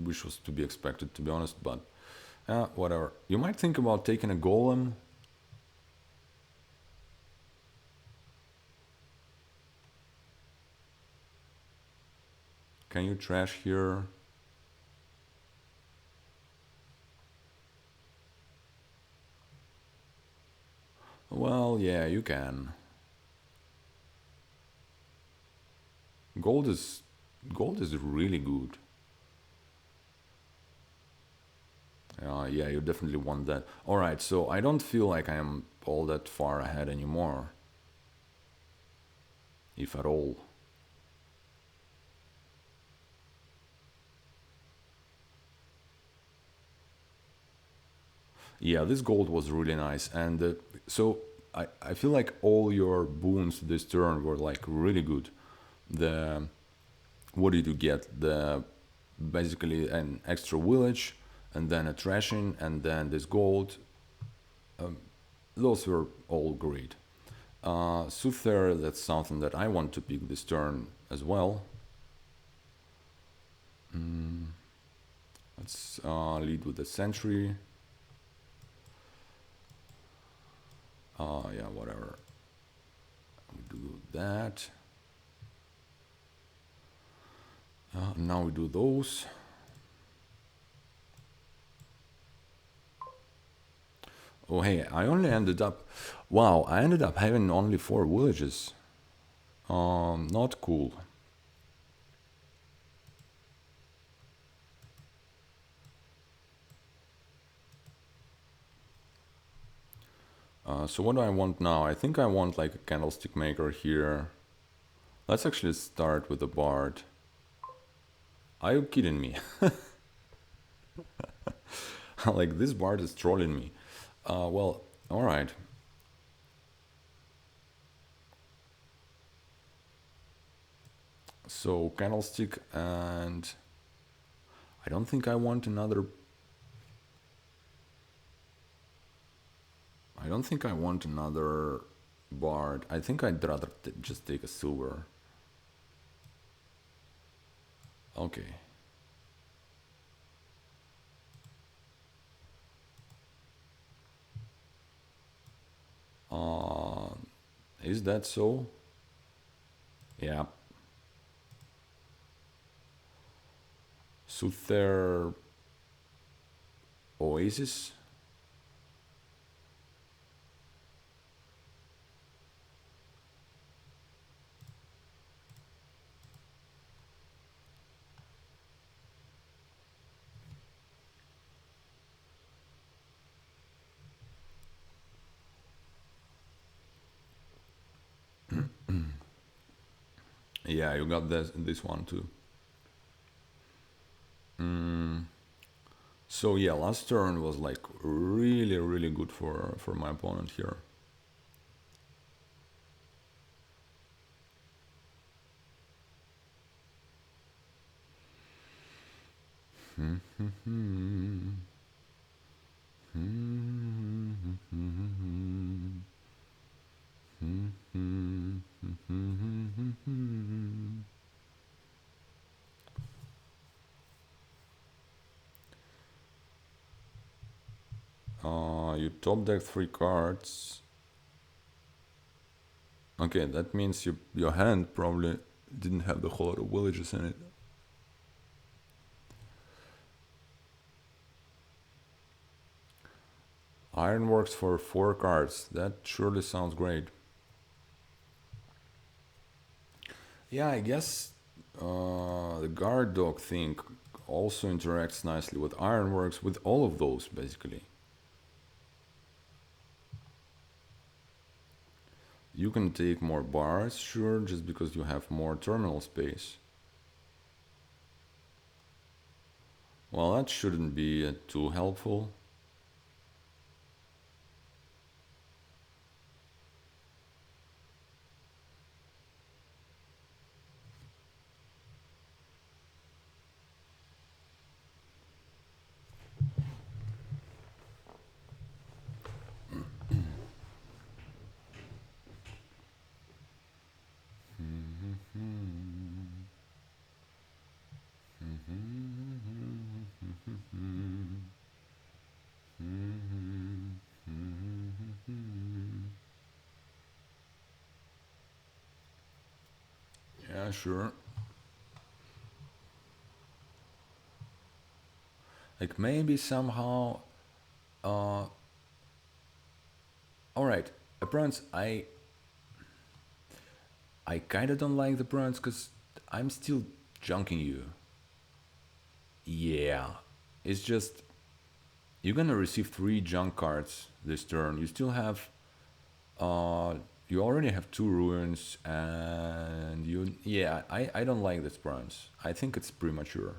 which was to be expected, to be honest, but... whatever. You might think about taking a golem. Can you trash here? Well, yeah, you can. Gold is really good. Yeah, you definitely want that. Alright, so I don't feel like I am all that far ahead anymore. If at all. Yeah, this gold was really nice, and so I feel like all your boons this turn were like really good. The what did you get? The basically an extra village, and then a trashing, and then this gold. Those were all great. Soothsayer, that's something that I want to pick this turn as well. Let's lead with the sentry. Yeah, whatever. We do that. Now we do those. Oh hey, I only ended up... Wow, I ended up having only 4 villages. Not cool. So what do I want now? I think I want like a candlestick maker here. Let's actually start with the bard. Are you kidding me? Like this bard is trolling me. Well, alright. So candlestick, and I don't think I want another... I don't think I want another bard. I think I'd rather just take a silver. Okay. Is that so? Yeah. Suther Oasis. Yeah, you got this one too. So yeah, last turn was like really good for my opponent here. You top deck 3 cards. Okay, that means your hand probably didn't have the whole lot of villages in it. Ironworks for 4 cards. That surely sounds great. Yeah, I guess the guard dog thing also interacts nicely with Ironworks, with all of those basically. You can take more bars, sure, just because you have more terminal space. Well, that shouldn't be too helpful. Yeah, sure. Like maybe somehow... Alright, Apprance, I kinda don't like the Apprance because I'm still junking you. Yeah, it's just... You're gonna receive 3 junk cards this turn. You still have... you already have 2 ruins, and you... Yeah, I don't like this Apprance. I think it's premature.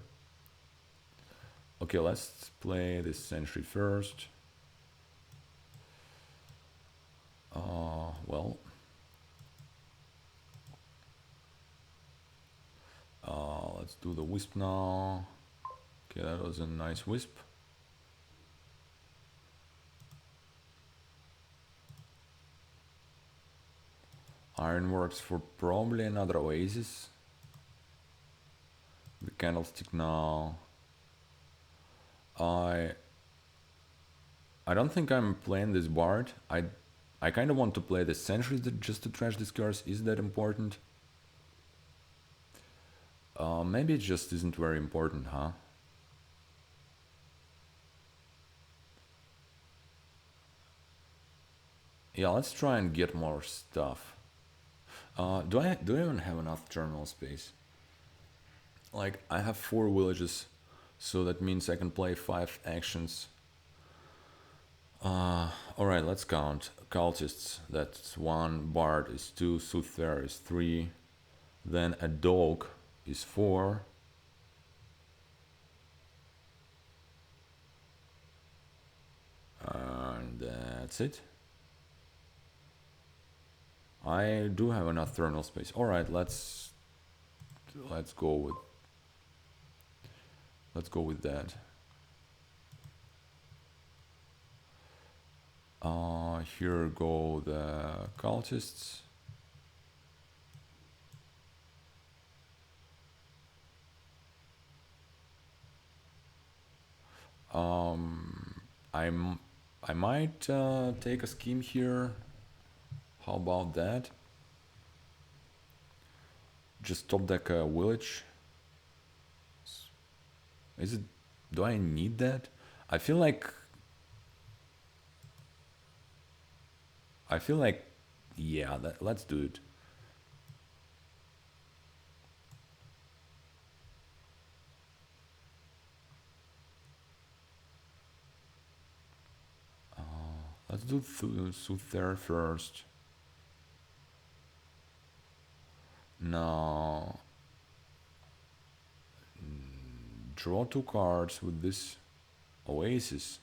Okay, let's play this Sentry first. Well... let's do the Wisp now. Okay, that was a nice Wisp. Ironworks for probably another Oasis. The Candlestick now. I don't think I'm playing this Bard. I kind of want to play the Sentries just to trash this curse. Is that important? Maybe it just isn't very important, huh? Yeah, let's try and get more stuff. Do I even have enough terminal space? Like, I have 4 villages, so that means I can play 5 actions. Alright, let's count. Cultists, that's 1, Bard is 2, Soothsayer is 3, then a dog is 4, and that's it. I do have enough terminal space. Alright, let's go with that. Here go the cultists. I'm I might take a scheme here. How about that? Just top deck a village. Is it? Do I need that? I feel like. I feel like. Yeah, let's do it. Let's do Soothsayer first. Now, draw 2 cards with this Oasis.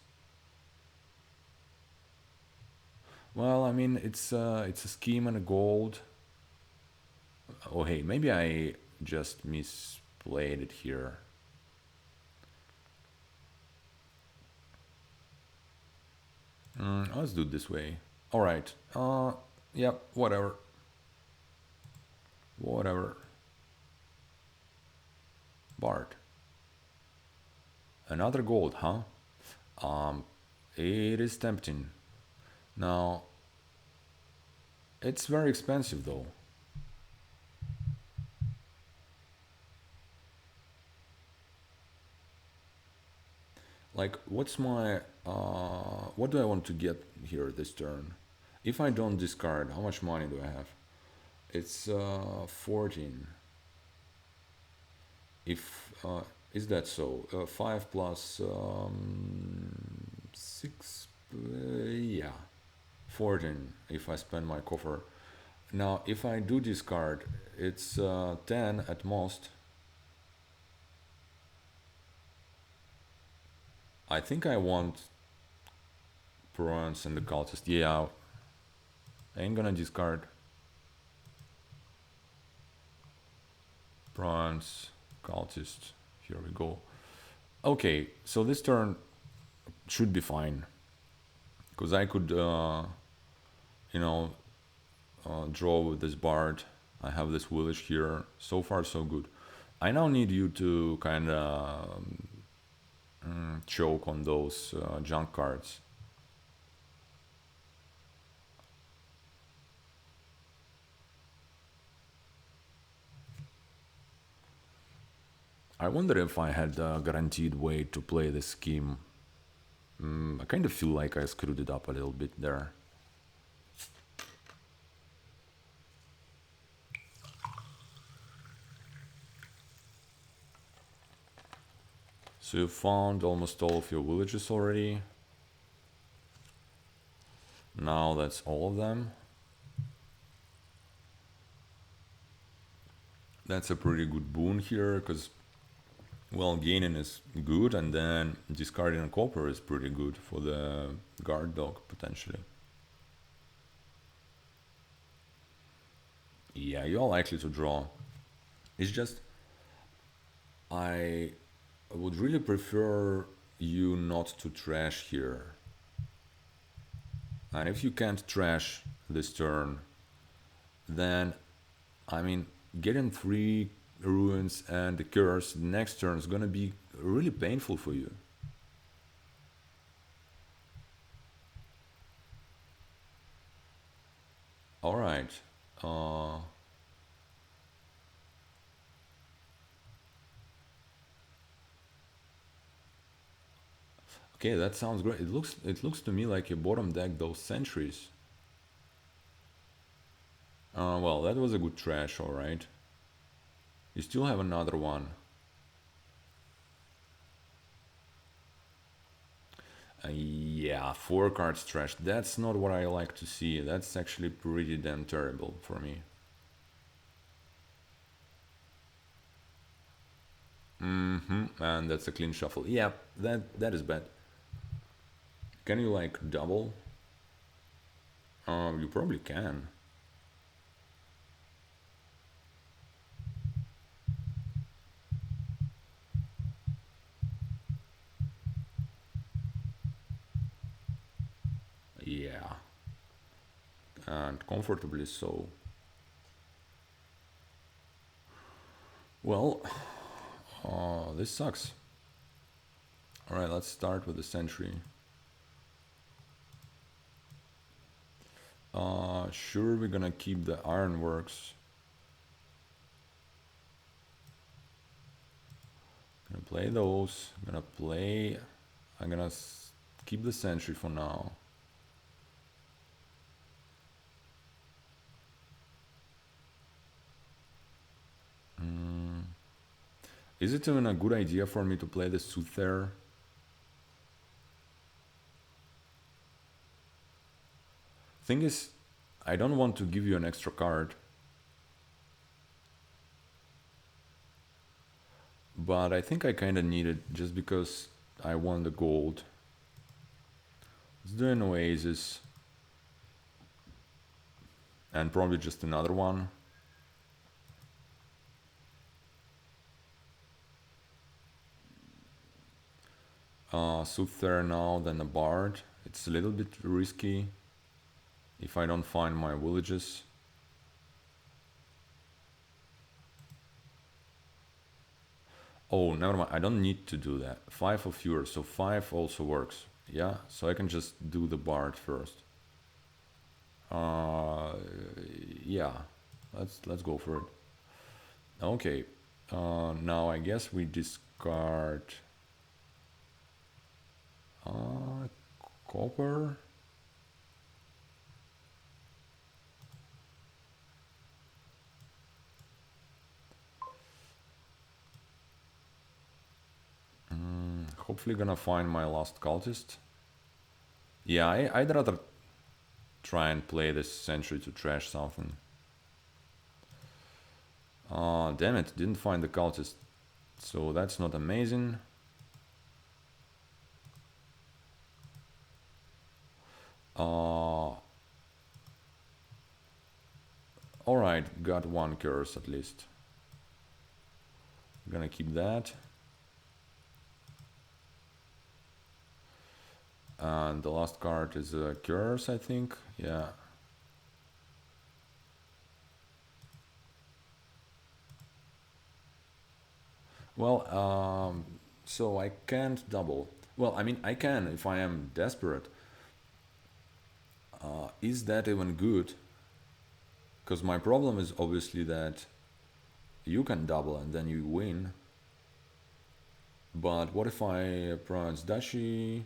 Well, I mean, it's a scheme and a gold. Oh, hey, maybe I just misplayed it here. Let's do it this way. All right. Yeah, whatever. Whatever. Bard. Another gold, huh? It is tempting. Now, it's very expensive though. Like, what's my... what do I want to get here this turn? If I don't discard, how much money do I have? It's 14. If... is that so? 5 plus 6... yeah. 14 if I spend my coffer. Now, if I do discard, it's 10 at most. I think I want Bronze and the Cultist. Yeah, I ain't gonna discard. Bronze, Cultist. Here we go. Okay, so this turn should be fine. Because I could, you know, draw with this Bard. I have this village here. So far, so good. I now need you to kind of choke on those junk cards. I wonder if I had a guaranteed way to play this scheme. I kind of feel like I screwed it up a little bit there. So you found almost all of your villages already. Now that's all of them. That's a pretty good boon here, because, well, gaining is good, and then discarding a copper is pretty good for the guard dog, potentially. Yeah, you're likely to draw. It's just, I would really prefer you not to trash here. And if you can't trash this turn, then, I mean, getting 3 ruins and the curse next turn is gonna be really painful for you. Alright. Okay, that sounds great. It looks to me like you bottom deck those sentries. Well, that was a good trash, alright. You still have another one. Yeah, 4 cards trash. That's not what I like to see. That's actually pretty damn terrible for me. And that's a clean shuffle. Yeah, that is bad. Can you like double? You probably can. Yeah, and comfortably so. Well, this sucks. Alright, let's start with the sentry. Sure, we're gonna keep the ironworks. Gonna play those. I'm gonna keep the sentry for now. Is it even a good idea for me to play the Soothsayer? Thing is, I don't want to give you an extra card. But I think I kinda need it just because I want the gold. Let's do an Oasis. And probably just another one. Soothsayer now, then a Bard. It's a little bit risky if I don't find my villages. Oh, never mind. I don't need to do that. 5 or fewer, so 5 also works. Yeah, so I can just do the Bard first. Yeah, let's go for it. Okay, now I guess we discard copper. Hopefully gonna find my last cultist. Yeah, I'd rather try and play this century to trash something. Damn it, didn't find the cultist. So that's not amazing. Alright, got one curse at least. Gonna keep that. And the last card is a curse, I think. Yeah. Well, so I can't double. Well, I mean, I can if I am desperate. Is that even good? Because my problem is obviously that you can double and then you win. But what if I pronounce Dashi?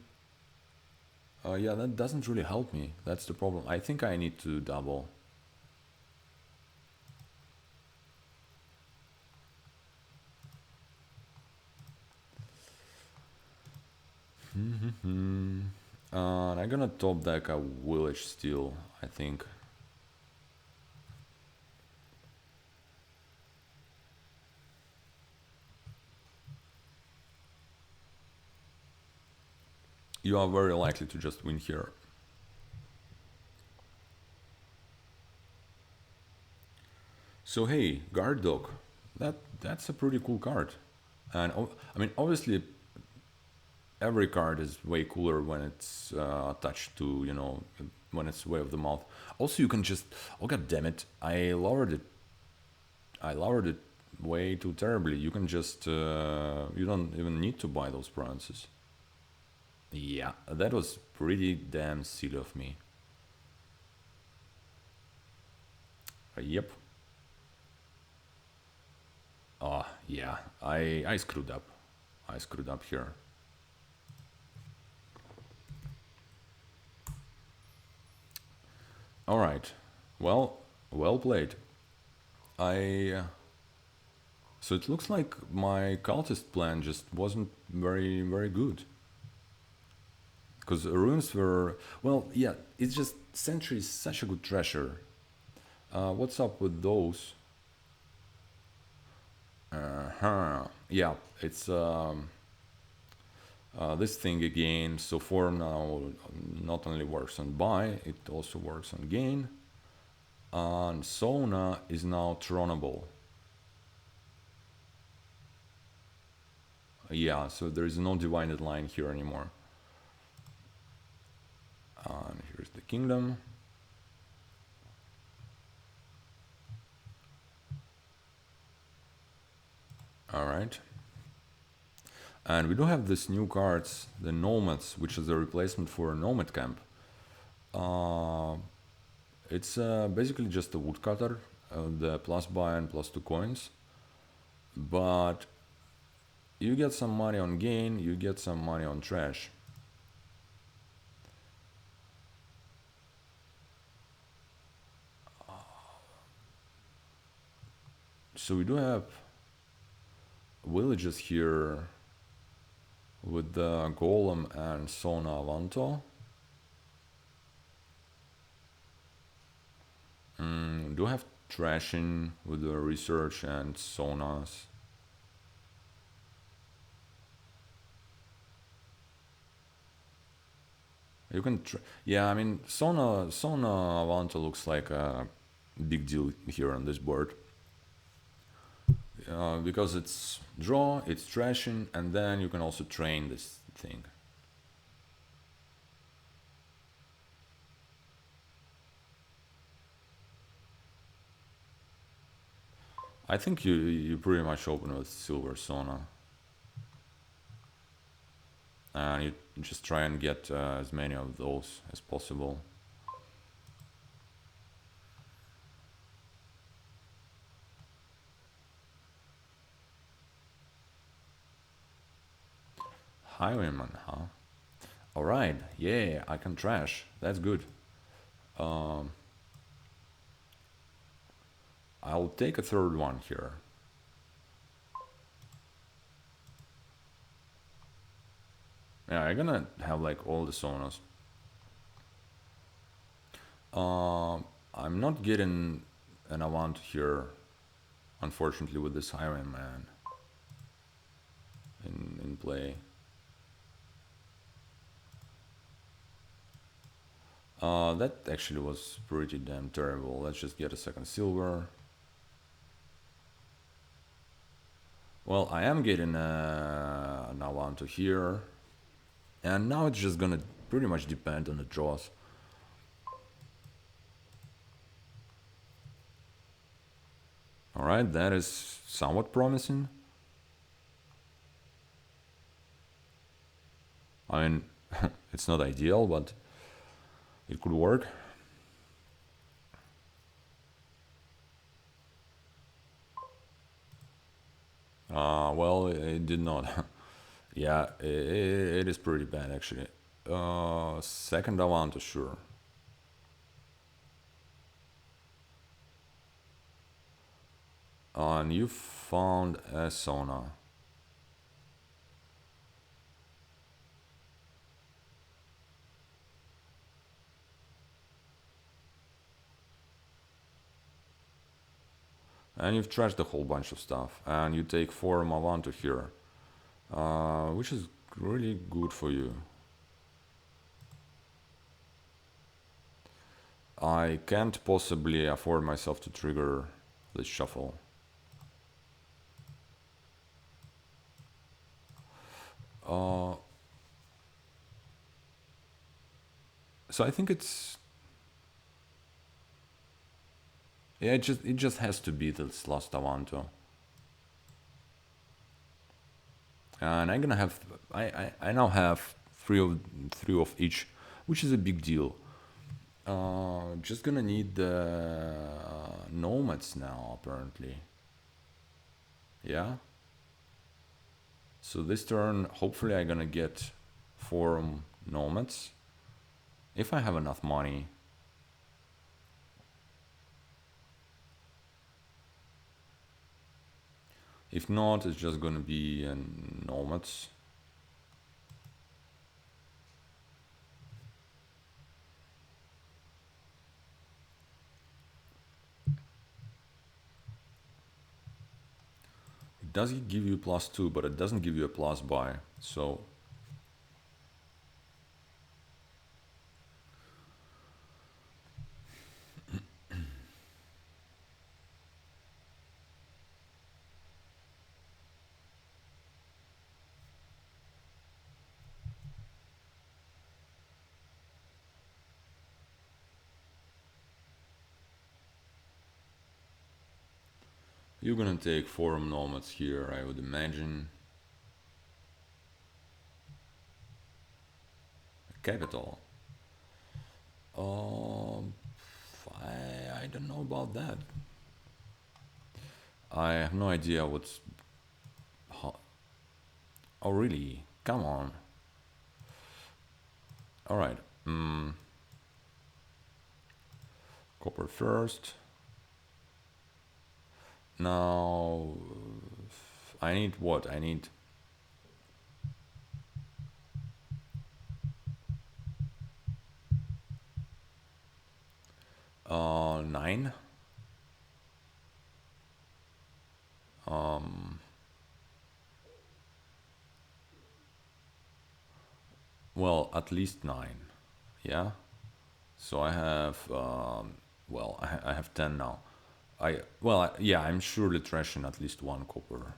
Yeah, that doesn't really help me. That's the problem. I think I need to double. I'm gonna top deck a village still, I think. You are very likely to just win here. So hey, guard dog. That's a pretty cool card. And I mean, obviously, every card is way cooler when it's attached to, you know, when it's way of the mouth. Also, you can just, oh god damn it, I lowered it way too terribly. You can just, you don't even need to buy those provinces. Yeah, that was pretty damn silly of me. Yep. Oh, yeah, I screwed up. I screwed up here. All right. Well, well played. I. So it looks like my cultist plan just wasn't very good. Because runes were. Well, yeah, it's just Sentry is such a good treasure. What's up with those? Uh-huh. Yeah, it's this thing again. So for now, not only works on buy, it also works on gain. And Sona is now tronable. Yeah, so there is no divided line here anymore. And here's the kingdom. All right. And we do have this new cards, the Nomads, which is a replacement for a Nomad Camp. Uh, it's basically just a Woodcutter, the plus buy and plus 2 coins. But you get some money on gain, you get some money on trash. So we do have villages here with the Golem and Sona Avanto. Do have trashing with the research and Sonas. You can, yeah, I mean, Sona Avanto looks like a big deal here on this board. Because it's draw, it's trashing, and then you can also train this thing. I think you pretty much open with Silver Sona. And you just try and get as many of those as possible. Highwayman, huh? Alright, yeah, I can trash. That's good. Um, I'll take a third one here. Yeah, I'm gonna have like all the Sonas. I'm not getting an Avant here, unfortunately, with this Highwayman in play. That actually was pretty damn terrible. Let's just get a second silver. Well, I am getting an Avanto here. And now it's just gonna pretty much depend on the draws. Alright, that is somewhat promising. I mean, it's not ideal, but it could work. Well, it did not. Yeah, it is pretty bad actually. Second Avanto, sure. And you found a Sona. And you've trashed a whole bunch of stuff. And you take 4 Avanto here. Which is really good for you. I can't possibly afford myself to trigger this shuffle. So I think it's, yeah, it just has to be this last Avanto. And I'm gonna have, I now have three of each, which is a big deal. Just gonna need the nomads now, apparently. Yeah. So this turn, hopefully I'm gonna get 4 nomads. If I have enough money. If not, it's just gonna be nomads. It does give you +2, but it doesn't give you a plus buy. So you're gonna take forum nomads here, I would imagine. Capital. I don't know about that. I have no idea what's. Oh really? Come on. All right. Copper first. Now I need what? I need 9. Well, at least 9. Yeah. So I have well, I have 10 now. Yeah, I'm surely trashing at least 1 copper.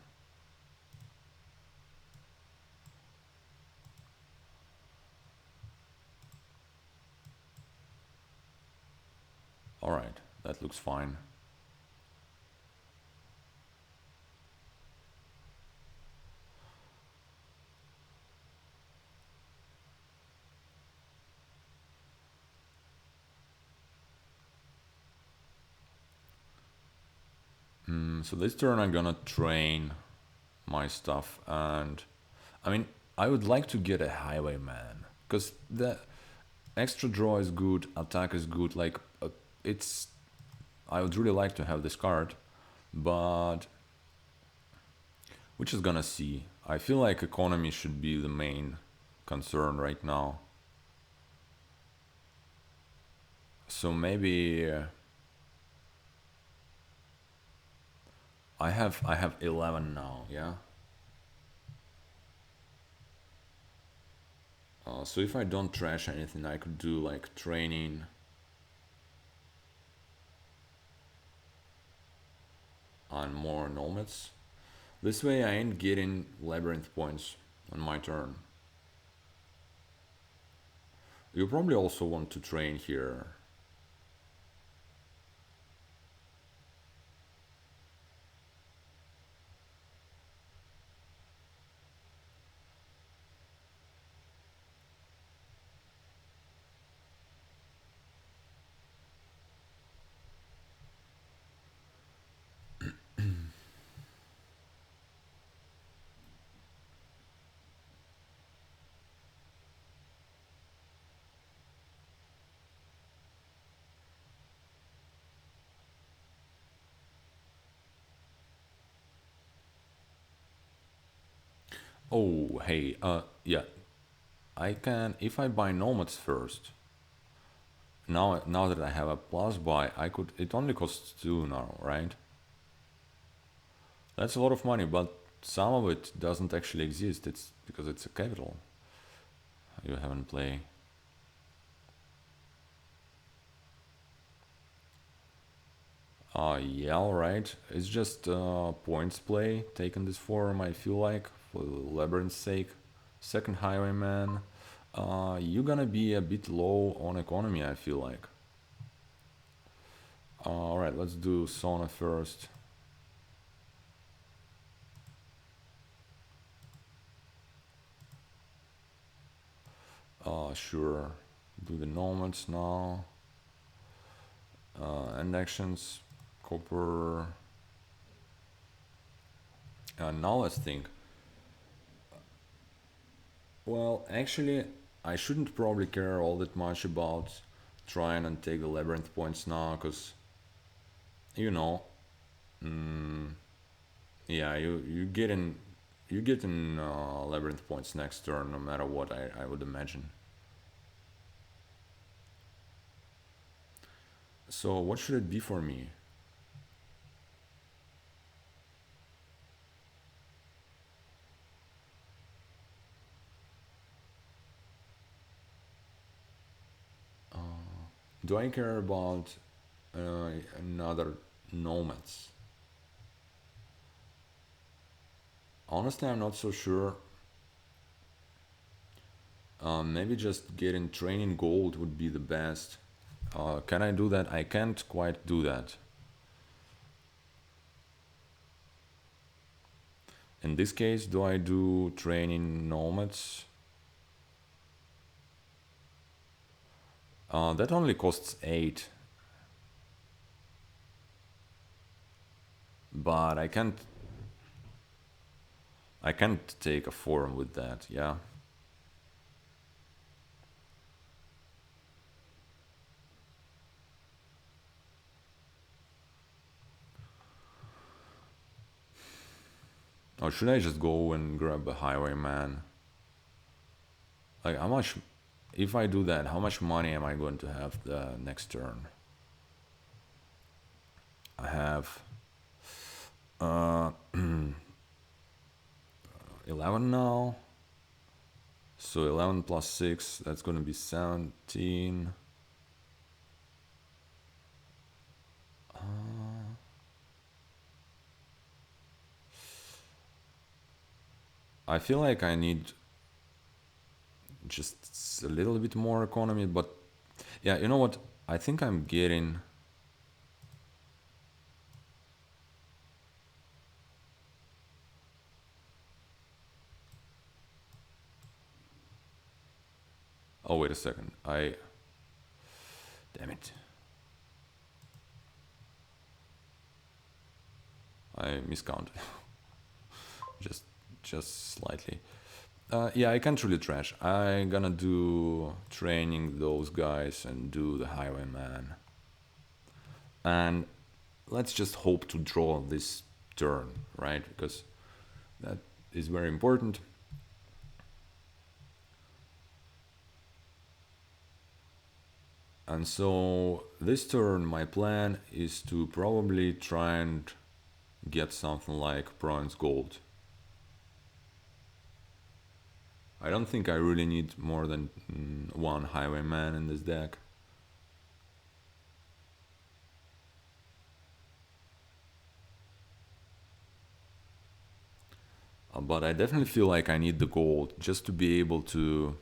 All right, that looks fine. So this turn I'm gonna train my stuff, and I mean I would like to get a highwayman because the extra draw is good, attack is good. Like it's I would really like to have this card, but we're just gonna see. I feel like economy should be the main concern right now. So maybe I have 11 now, yeah. So if I don't trash anything, I could do like training. On more nomads. This way I ain't getting labyrinth points on my turn. You probably also want to train here. Oh, hey, yeah. I can, if I buy nomads first, now that I have a plus buy, I could, it only costs 2 now, right? That's a lot of money, but some of it doesn't actually exist. It's because it's a capital. You haven't played. Yeah, alright. It's just points play, taking this form, I feel like, for Labyrinth's sake. Second Highwayman. You're gonna be a bit low on economy, I feel like. Alright, let's do Sauna first. Sure. Do the nomads now. End actions. Copper. Now let's think. Well, actually, I shouldn't probably care all that much about trying and take the labyrinth points now, because, you know, yeah, Yeah, you get in labyrinth points next turn, no matter what. I would imagine. So what should it be for me? Do I care about another nomads? Honestly, I'm not so sure. Maybe just getting training gold would be the best. Can I do that? I can't quite do that. In this case, do I do training nomads? That only costs 8. But I can't take a forum with that, yeah. Or should I just go and grab a highwayman? Like how much, if I do that, how much money am I going to have the next turn? I have uh 11 now. So 11 plus 6, that's gonna be 17. I feel like I need just a little bit more economy, but yeah, you know what? I think I'm getting. Oh, wait a second. Damn it. I miscounted. just, just slightly. Yeah, I can't really trash. I'm gonna do training those guys and do the highwayman. And let's just hope to draw this turn, right? Because that is very important. And so this turn, my plan is to probably try and get something like bronze gold. I don't think I really need more than one highwayman in this deck. But I definitely feel like I need the gold just to be able to,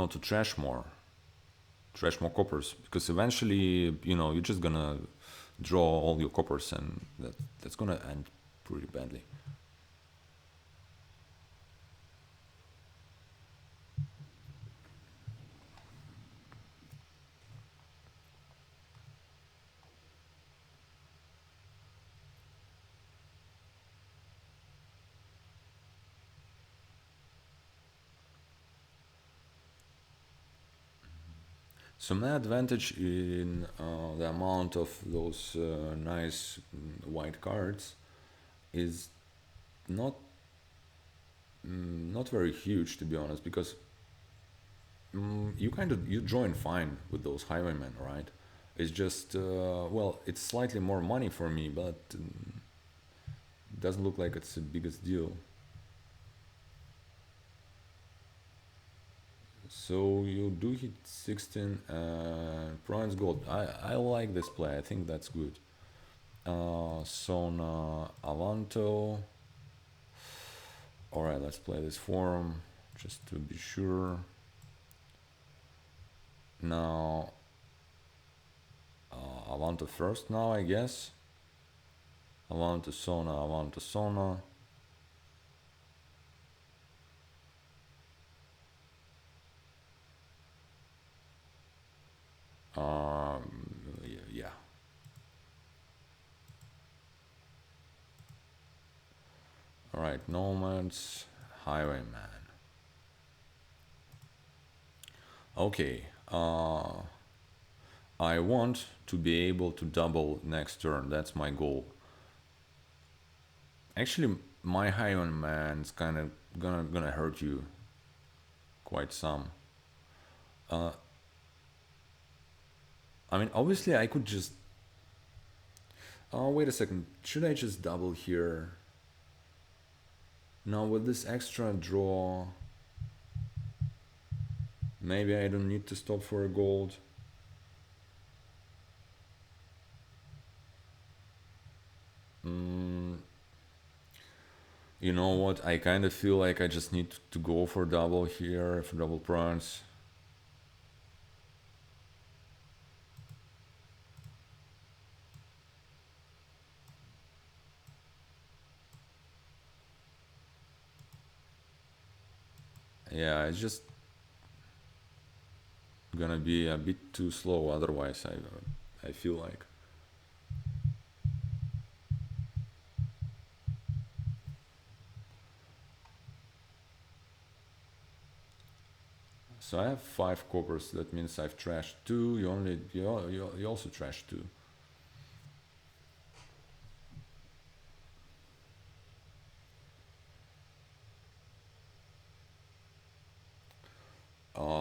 to trash more coppers. Because eventually, you're just gonna draw all your coppers, and that's gonna end pretty badly. So my advantage in the amount of those nice white cards is not not very huge, to be honest, because you join fine with those highwaymen, right? It's just well, it's slightly more money for me, but it doesn't look like it's the biggest deal. So you do hit 16 bronze gold. I like this play. I think that's good. Sona Avanto. Alright, let's play this forum just to be sure. Now, Avanto first now, I guess. Avanto Sona, Avanto Sona. Yeah. Alright, Nomads, Highwayman. Okay. I want to be able to double next turn. That's my goal. Actually, my highwayman's kind of gonna hurt you quite some. I mean, obviously, I could just. Oh, wait a second. Should I just double here? Now with this extra draw, maybe I don't need to stop for a gold. You know what? I kind of feel like I just need to go for double here, for double prawns. Yeah, it's just gonna be a bit too slow otherwise, I feel like. So I have 5 coppers, that means I've trashed 2, you also trashed 2.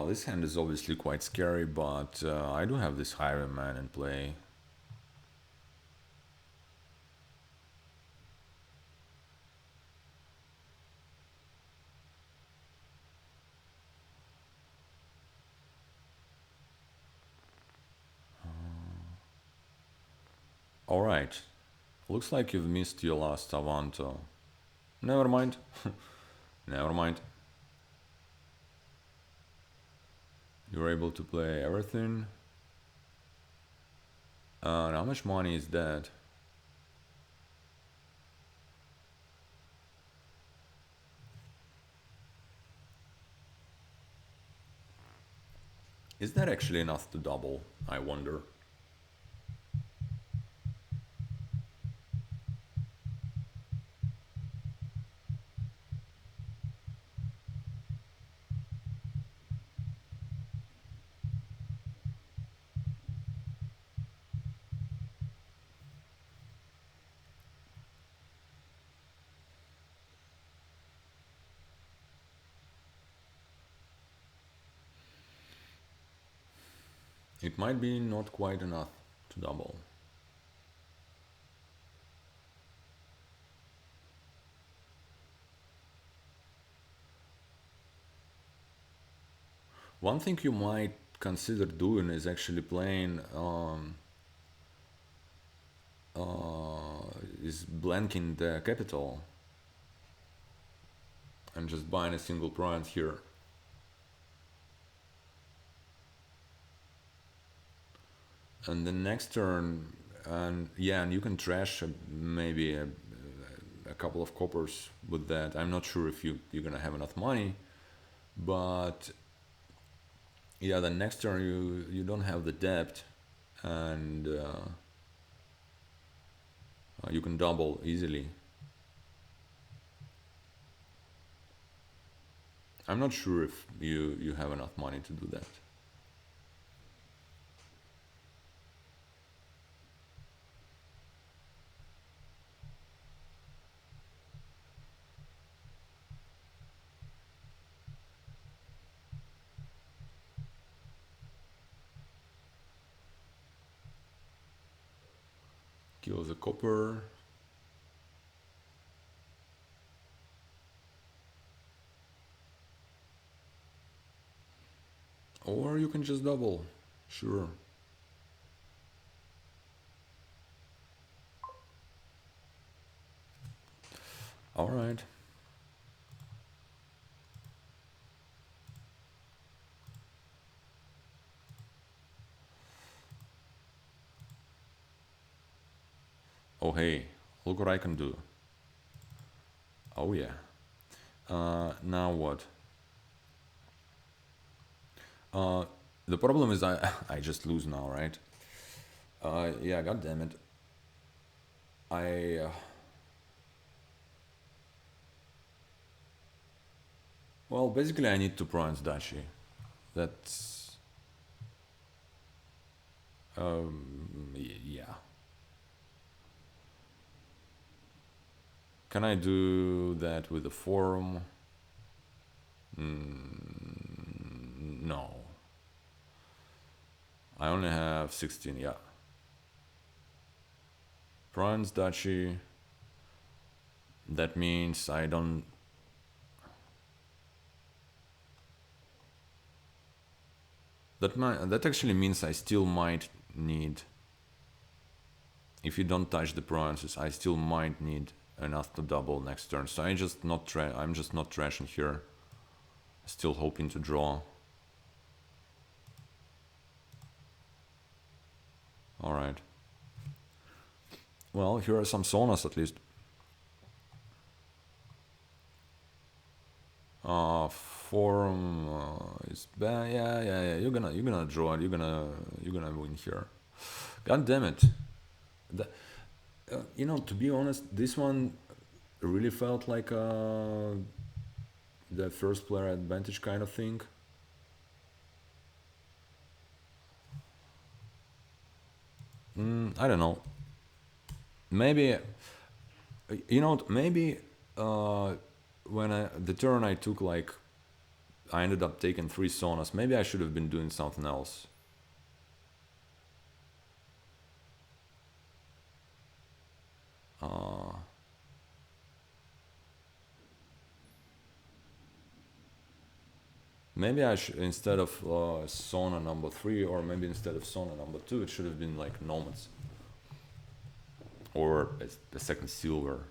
This hand is obviously quite scary, but I do have this highwayman in play. Alright, looks like you've missed your last Avanto. Never mind. Never mind. You're able to play everything. And how much money is that? Is that actually enough to double? I wonder. It might be not quite enough to double. One thing you might consider doing is actually playing is blanking the capital and just buying a single prime here. And the next turn, and yeah, and you can trash maybe a couple of coppers with that. I'm not sure if you're gonna have enough money, but yeah, the next turn you don't have the debt, and you can double easily. I'm not sure if you have enough money to do that. Kill the copper. Or you can just double, sure. Alright. Oh hey, look what I can do. Oh yeah. Now what? The problem is I just lose now, right? Yeah, god damn it. Well, basically I need to pronounce Dashi. That's... Yeah. Can I do that with the forum? No. I only have 16, yeah. Province Duchy. That means I don't... That actually means I still might need... If you don't touch the provinces, I still might need enough to double next turn. So I'm just not trashing here. Still hoping to draw. Alright. Well, here are some saunas at least. Forum is bad. Yeah. You're gonna draw it. You're gonna win here. God damn it. You know, to be honest, this one really felt like the first player advantage kind of thing. I don't know. Maybe, you know, maybe when the turn I took, like, I ended up taking 3 saunas. Maybe I should have been doing something else. Maybe I should, instead of sauna number 3, or maybe instead of sauna number 2, it should have been like nomads. Or a second silver.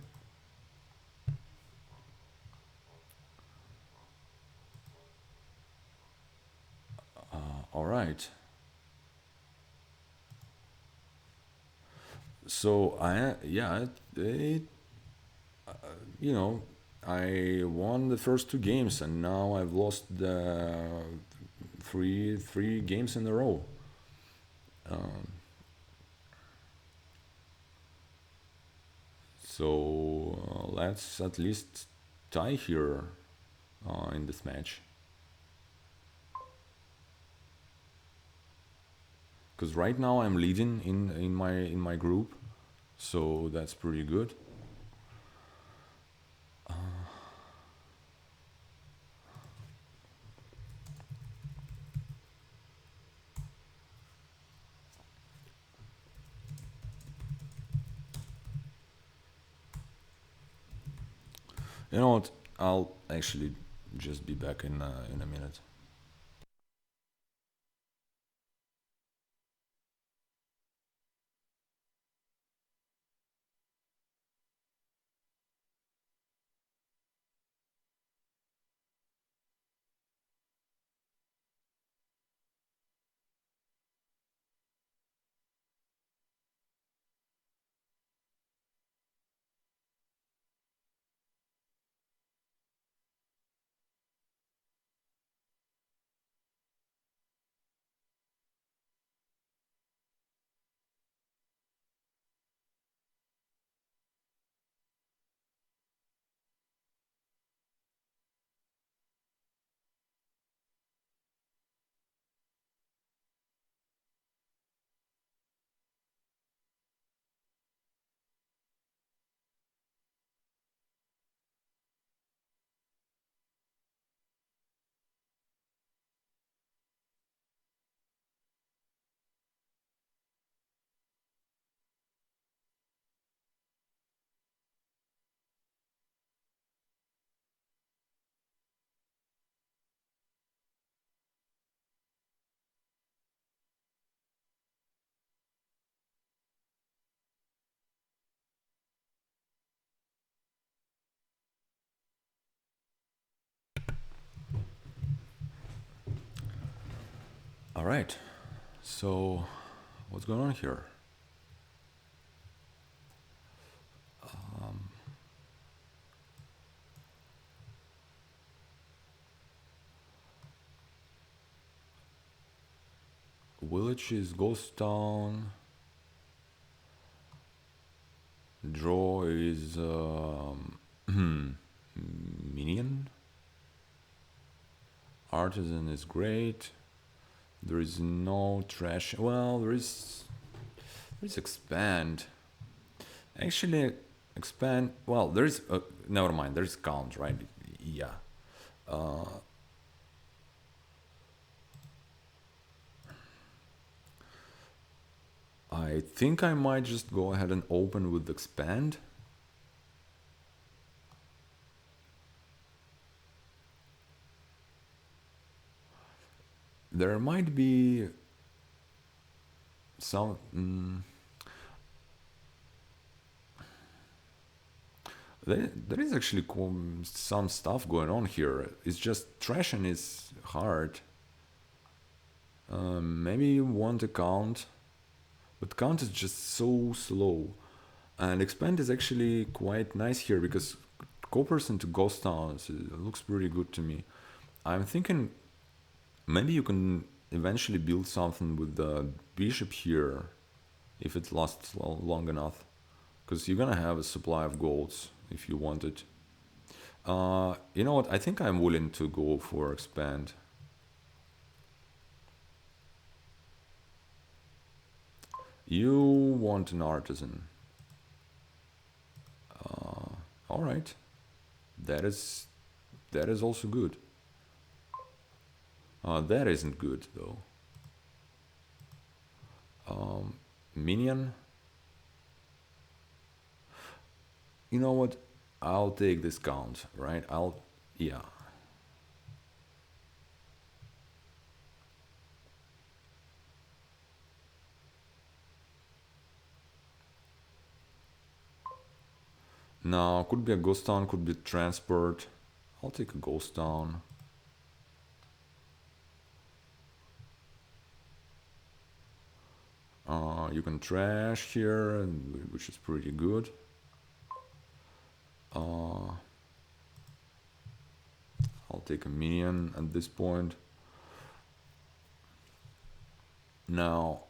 Alright. So you know, I won the first 2 games, and now I've lost the three games in a row. So let's at least tie here in this match. Because right now I'm leading in my group, so that's pretty good. You know what? I'll actually just be back in a minute. All right. So what's going on here? Village is ghost town. Draw is Minion. Artisan is great. There is no trash. Well, there is expand. Actually, expand. Well, there is. Never mind. There is count, right? Yeah. I think I might just go ahead and open with expand. There might be some. There is actually some stuff going on here. It's just trashing is hard. Maybe you want a count, but count is just so slow. And expand is actually quite nice here because coppers into ghost towns looks pretty good to me. I'm thinking maybe you can eventually build something with the bishop here if it lasts long enough, because you're gonna have a supply of golds if you want it. You know what? I think I'm willing to go for expand. You want an artisan. All right. That is also good. That isn't good though. Minion. You know what? I'll take this count, right? Yeah. Now, could be a ghost town, could be transport. I'll take a ghost town. You can trash here, which is pretty good. I'll take a minion at this point. Now,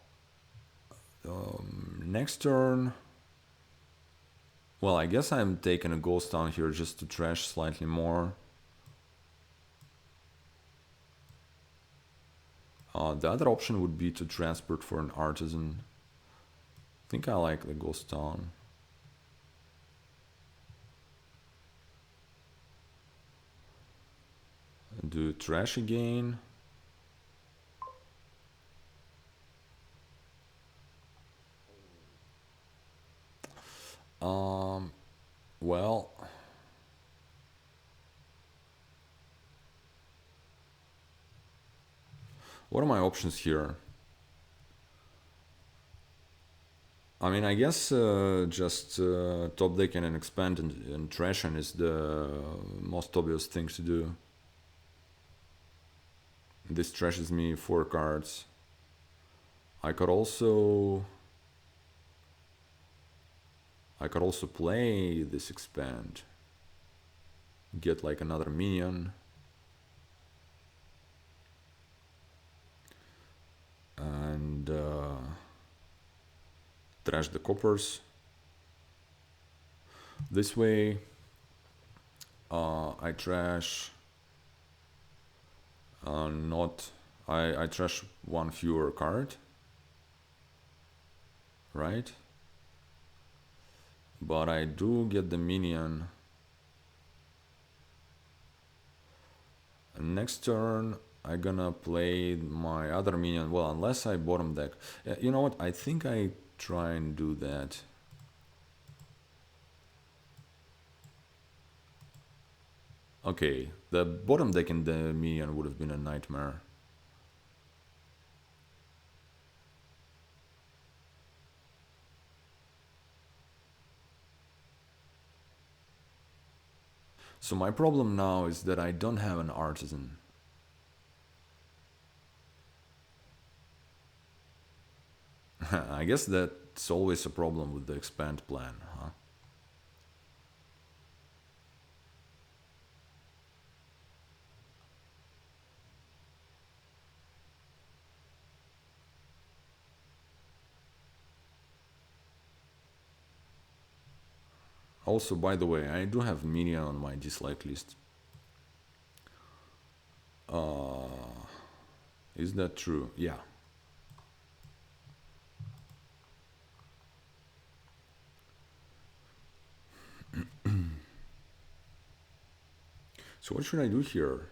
next turn. Well, I guess I'm taking a ghost town here just to trash slightly more. The other option would be to transport for an artisan. I think I like the ghost town. Do trash again. Well, what are my options here? I mean, I guess just top decking and expand and trashing is the most obvious thing to do. This trashes me 4 cards. I could also play this expand. Get like another minion. And trash the coppers. This way I trash I trash 1 fewer card, right? But I do get the minion. And next turn I'm gonna play my other minion. Well, unless I bottom deck. You know what? I think I try and do that. Okay, the bottom deck in the minion would have been a nightmare. So my problem now is that I don't have an artisan. I guess that's always a problem with the expand plan, huh? Also, by the way, I do have Minion on my dislike list. Is that true? Yeah. So what should I do here?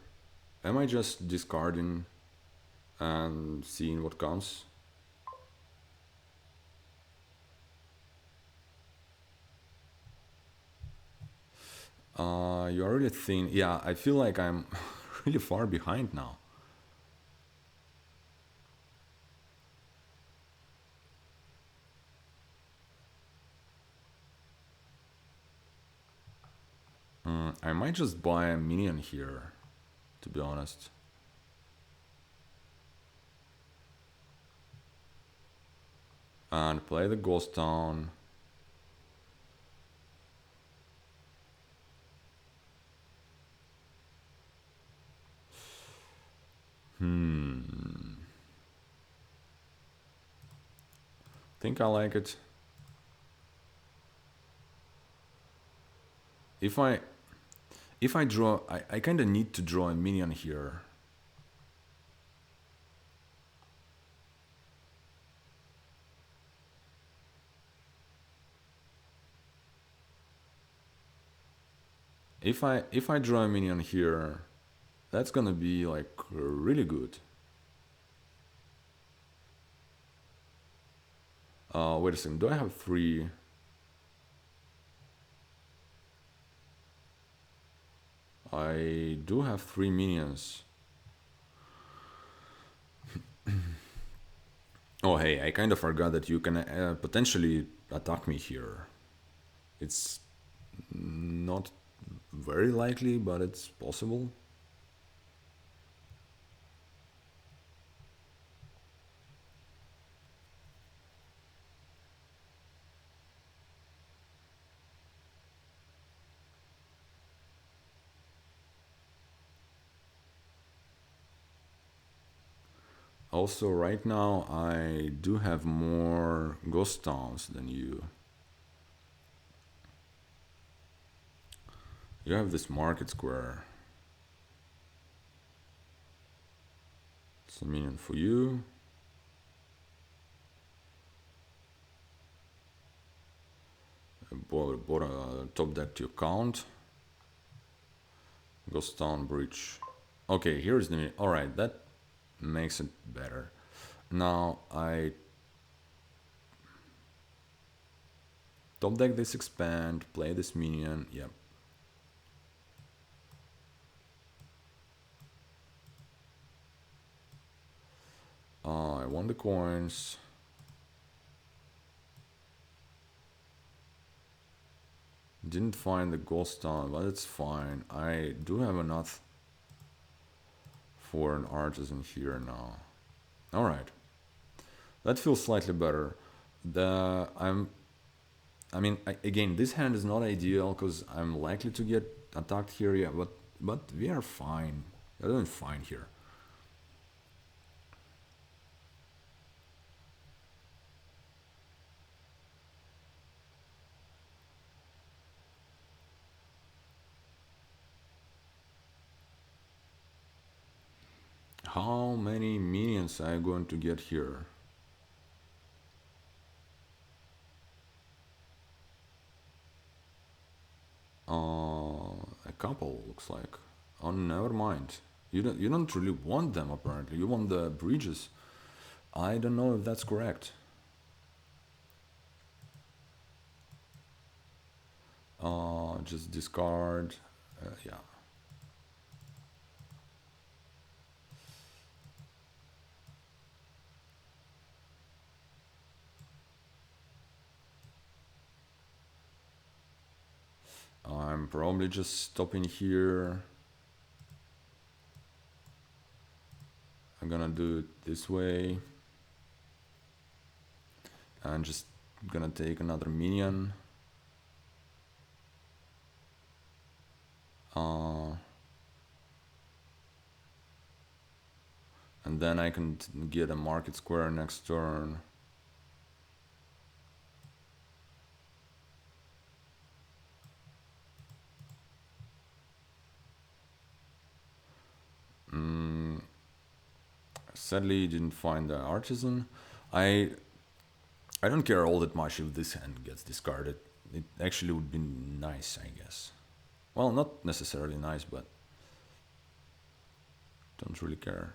Am I just discarding and seeing what comes? You are really thin. Yeah, I feel like I'm really far behind now. I might just buy a minion here, to be honest. And play the ghost town. Think I like it. If I draw, I kind of need to draw a minion here. If I draw a minion here, that's gonna be like really good. Wait a second. Do I have 3? I do have 3 minions. Oh hey, I kind of forgot that you can potentially attack me here. It's not very likely, but it's possible. Also, right now I do have more ghost towns than you. You have this market square. It's a minion for you. Top deck to account. Ghost town bridge. Okay, here's the minion. Alright, that makes it better. Now I top deck this expand, play this minion. Yep. I want the coins. Didn't find the ghost town, but it's fine. I do have enough for an artisan here now. Alright. That feels slightly better. Again, this hand is not ideal because I'm likely to get attacked here, yeah, but we are fine. We're doing fine here. How many minions are I going to get here? A couple looks like. Oh, never mind. You don't really want them apparently. You want the bridges. I don't know if that's correct. Just discard. Yeah. I'm probably just stopping here. I'm gonna do it this way. And just gonna take another minion. And then I can get a market square next turn. sadly didn't find the artisan. I I don't care all that much if this hand gets discarded. It actually would be nice, I guess. Well, not necessarily nice, but don't really care.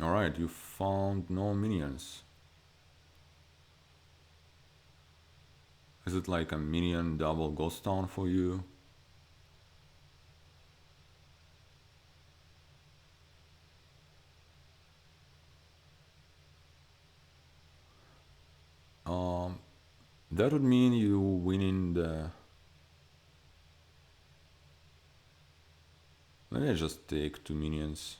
Alright, you found no minions. Is it like a minion double ghost town for you? Um, that would mean you winning the... Maybe I just take 2 minions.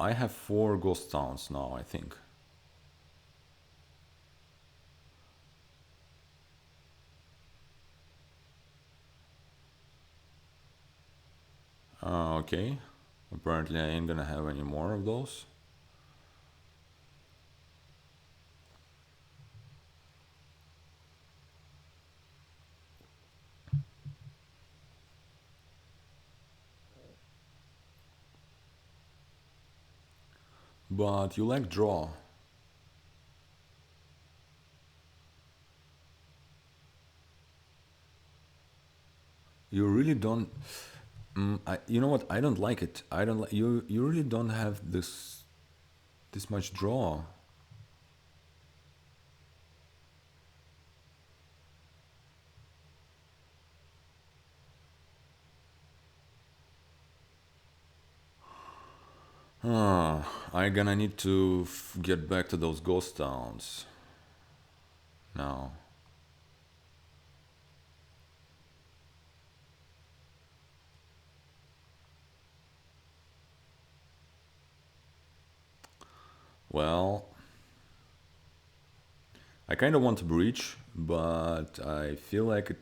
I have 4 ghost towns now, I think. Okay. Apparently I ain't gonna have any more of those. But you like draw. You really don't... you know what? I don't like it. I don't like... You really don't have this much draw. I'm gonna need to get back to those ghost towns. Now. Well, I kind of want to breach, but I feel like it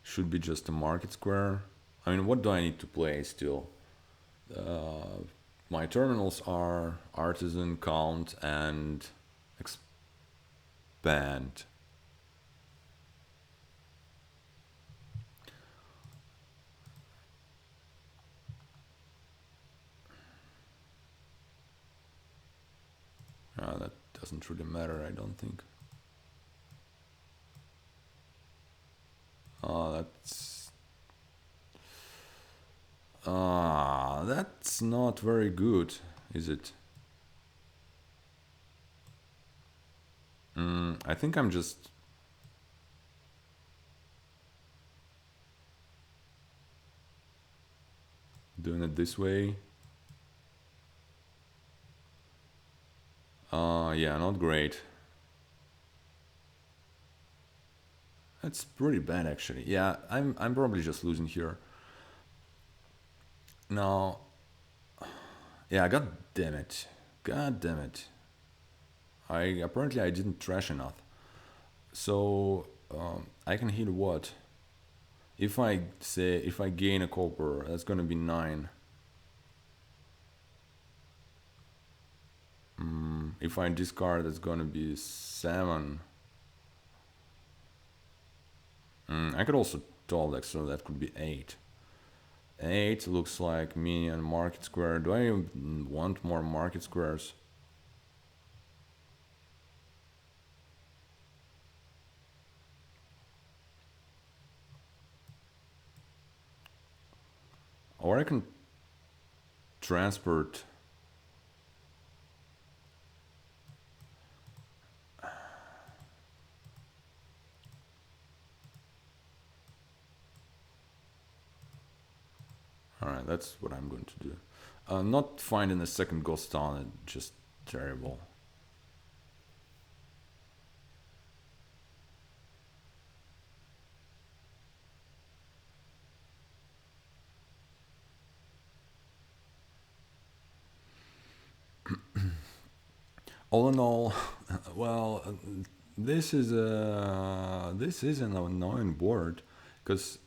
should be just a market square. I mean, what do I need to play still? My terminals are artisan, count, and expand. That doesn't really matter, I don't think. That's... that's not very good, is it? I think I'm just... doing it this way. Yeah, not great. That's pretty bad, actually. Yeah, I'm probably just losing here. Now... Yeah, god damn it. God damn it. Apparently I didn't trash enough. So I can hit what? If I gain a copper, that's gonna be 9. If I discard, that's gonna be 7. I could also Toldex, so that could be 8. 8 looks like Minion market square. Do I want more market squares? Or I can transport. Alright, that's what I'm going to do. Not finding a second ghost town, it's just terrible. All in all, well, this is an annoying board because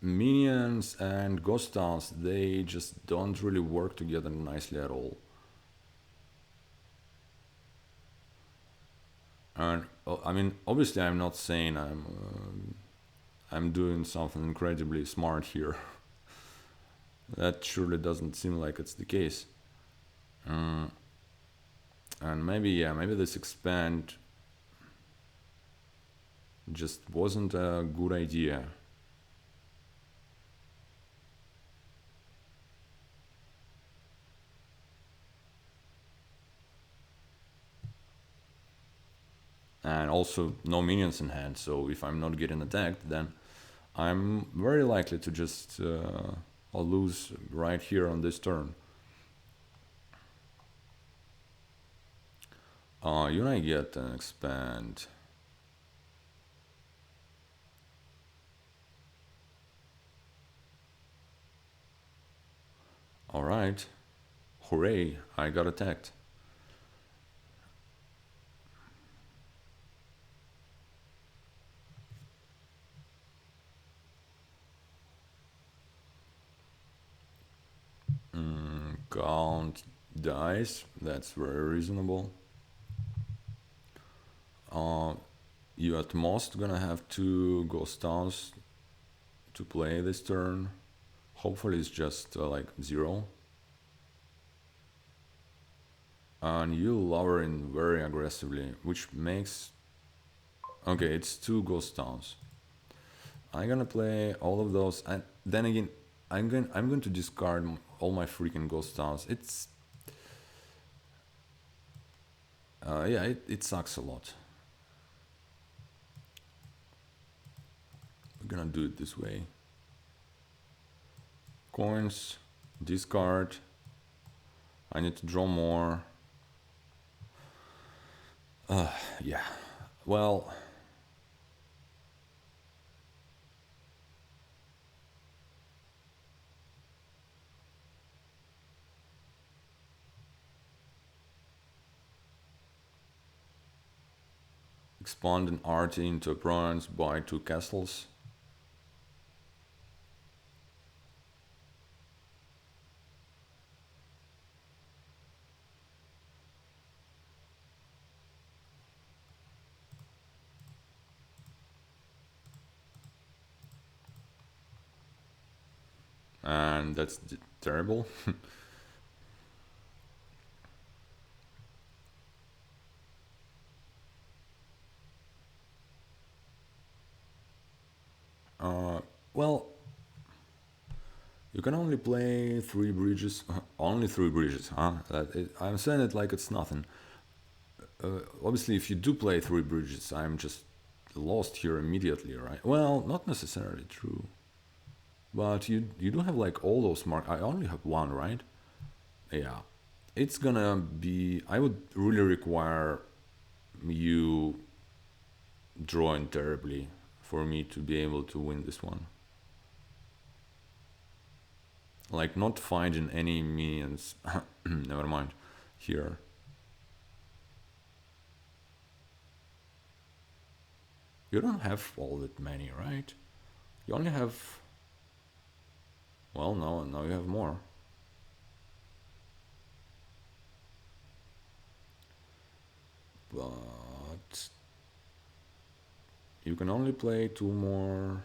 minions and ghost towns, they just don't really work together nicely at all. And I mean, obviously, I'm not saying I'm doing something incredibly smart here. That surely doesn't seem like it's the case. Mm, and maybe, yeah, maybe this expand just wasn't a good idea. And also no minions in hand, so if I'm not getting attacked, then I'm very likely to just I'll lose right here on this turn. You and I get an expand. Alright. Hooray, I got attacked. Count dice, that's very reasonable. You at most gonna have 2 ghost towns to play this turn. Hopefully it's just like 0. And you lowering very aggressively, which makes... Okay, it's 2 ghost towns. I'm gonna play all of those, and then again, I'm going to discard all my freaking ghost towns. It's yeah, it sucks a lot. We're gonna do it this way. Coins, discard. I need to draw more. Yeah. Well, expand an arty into a bronze, buy 2 castles. And that's terrible. Well, you can only play 3 bridges. Only 3 bridges, huh? I'm saying it like it's nothing. Obviously, if you do play 3 bridges, I'm just lost here immediately, right? Well, not necessarily true. But you do have like all those mark. I only have 1, right? Yeah. It's gonna be... I would really require you drawing terribly for me to be able to win this one. Like not finding any minions. Never mind. Here. You don't have all that many, right? You only have... Well, no, now you have more. But... You can only play 2 more...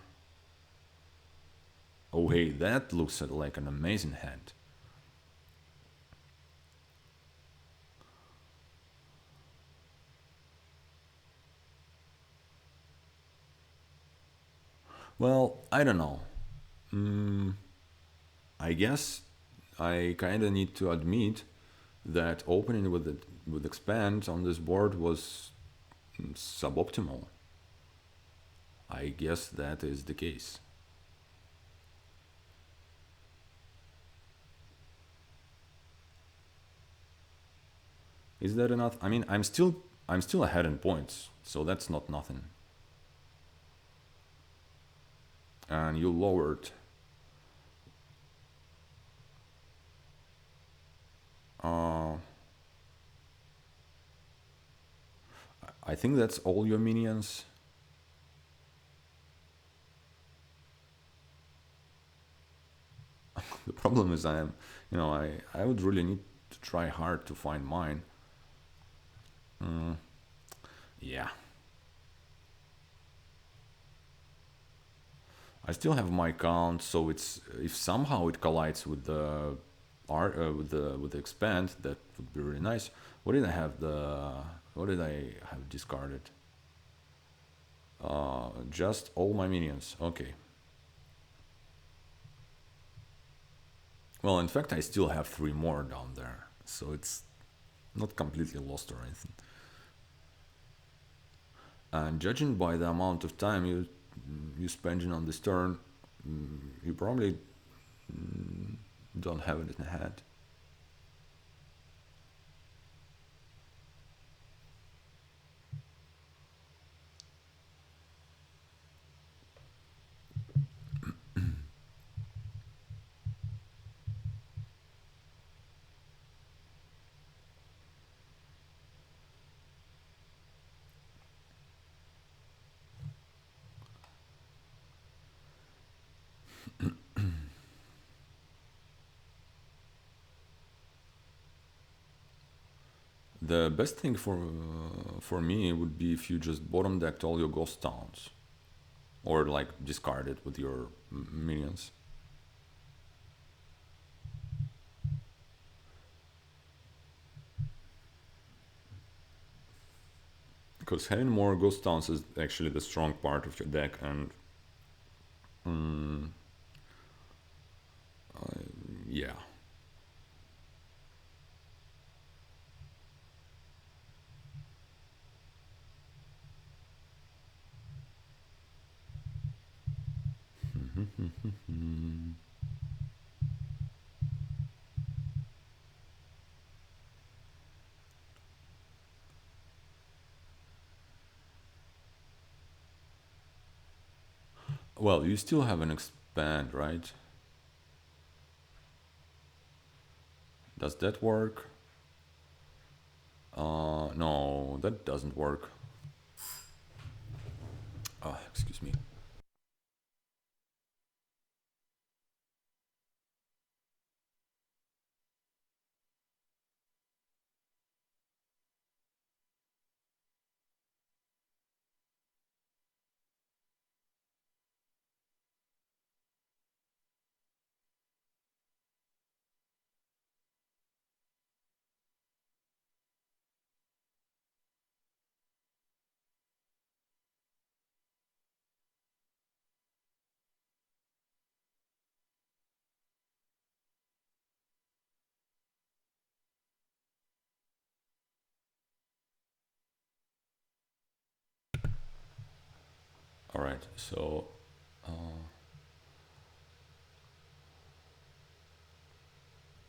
Oh hey, that looks like an amazing hand. Well, I don't know. I guess I kinda need to admit that opening with expand on this board was suboptimal. I guess that is the case. Is that enough? I mean, I'm still ahead in points, so that's not nothing. And you lowered. Uh, I think that's all your minions. The problem is I would really need to try hard to find mine. Yeah. I still have my count, so it's if somehow it collides with the with the expand, that would be really nice. What did I have discarded? Just all my minions. Okay. Well, in fact, I still have 3 more down there, so it's not completely lost or anything. And judging by the amount of time you spending on this turn, you probably don't have it in hand. The best thing for me would be if you just bottom decked all your ghost towns, or like discard it with your minions. Because having more ghost towns is actually the strong part of your deck, and mm, yeah. Well, you still have an expand, right? Does that work? No, that doesn't work. Excuse me. All right, so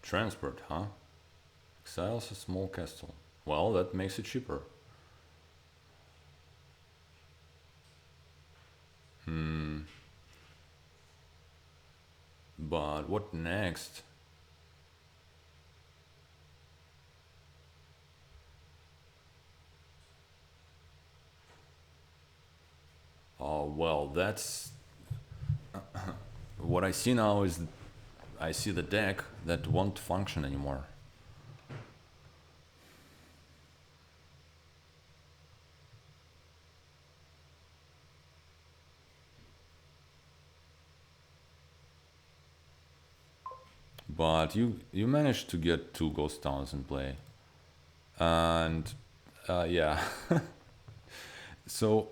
transport, huh? Exiles a small castle. Well, that makes it cheaper. But what next? Oh, well, that's what I see now is I see the deck that won't function anymore. But you managed to get 2 ghost towns in play, and yeah. So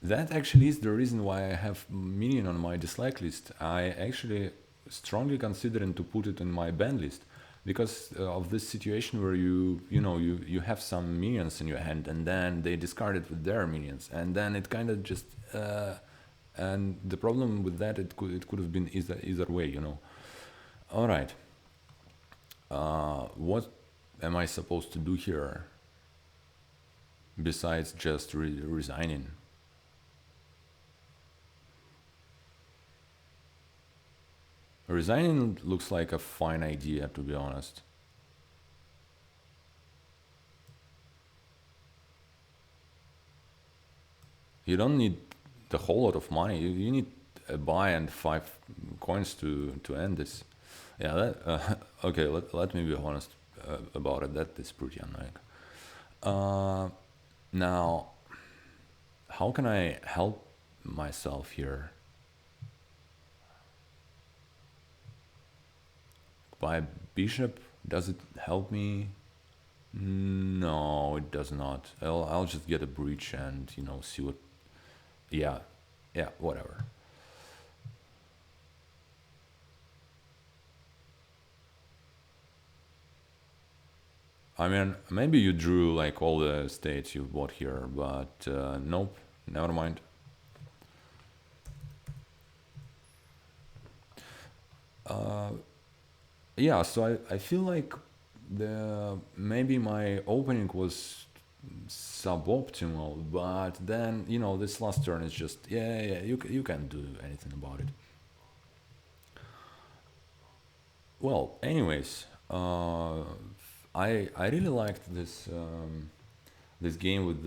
that actually is the reason why I have Minion on my dislike list. I actually strongly considering to put it in my ban list because of this situation where you have some minions in your hand and then they discard it with their minions and then it kind of just and the problem with that it could have been either way. All right. What am I supposed to do here besides just resigning? Resigning looks like a fine idea, to be honest. You don't need the whole lot of money. You need a buy and 5 coins to end this. Yeah, okay, let me be honest about it. That is pretty annoying. Now, how can I help myself here? By bishop, does it help me? No, it does not. I'll just get a breach and, see what... Yeah, whatever. I mean, maybe you drew like all the states you bought here, but nope, never mind. Yeah, so I feel like maybe my opening was suboptimal, but then this last turn is just you can't do anything about it. Well, anyways, I really liked this game with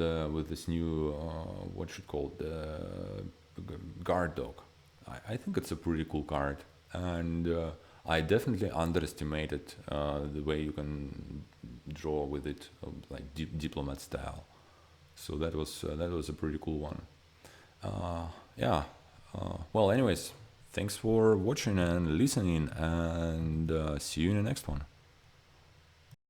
this new what should call it, the guard dog. I think it's a pretty cool card, and I definitely underestimated the way you can draw with it, like diplomat style. So that was a pretty cool one. Yeah. Well, anyways, thanks for watching and listening, and see you in the next one.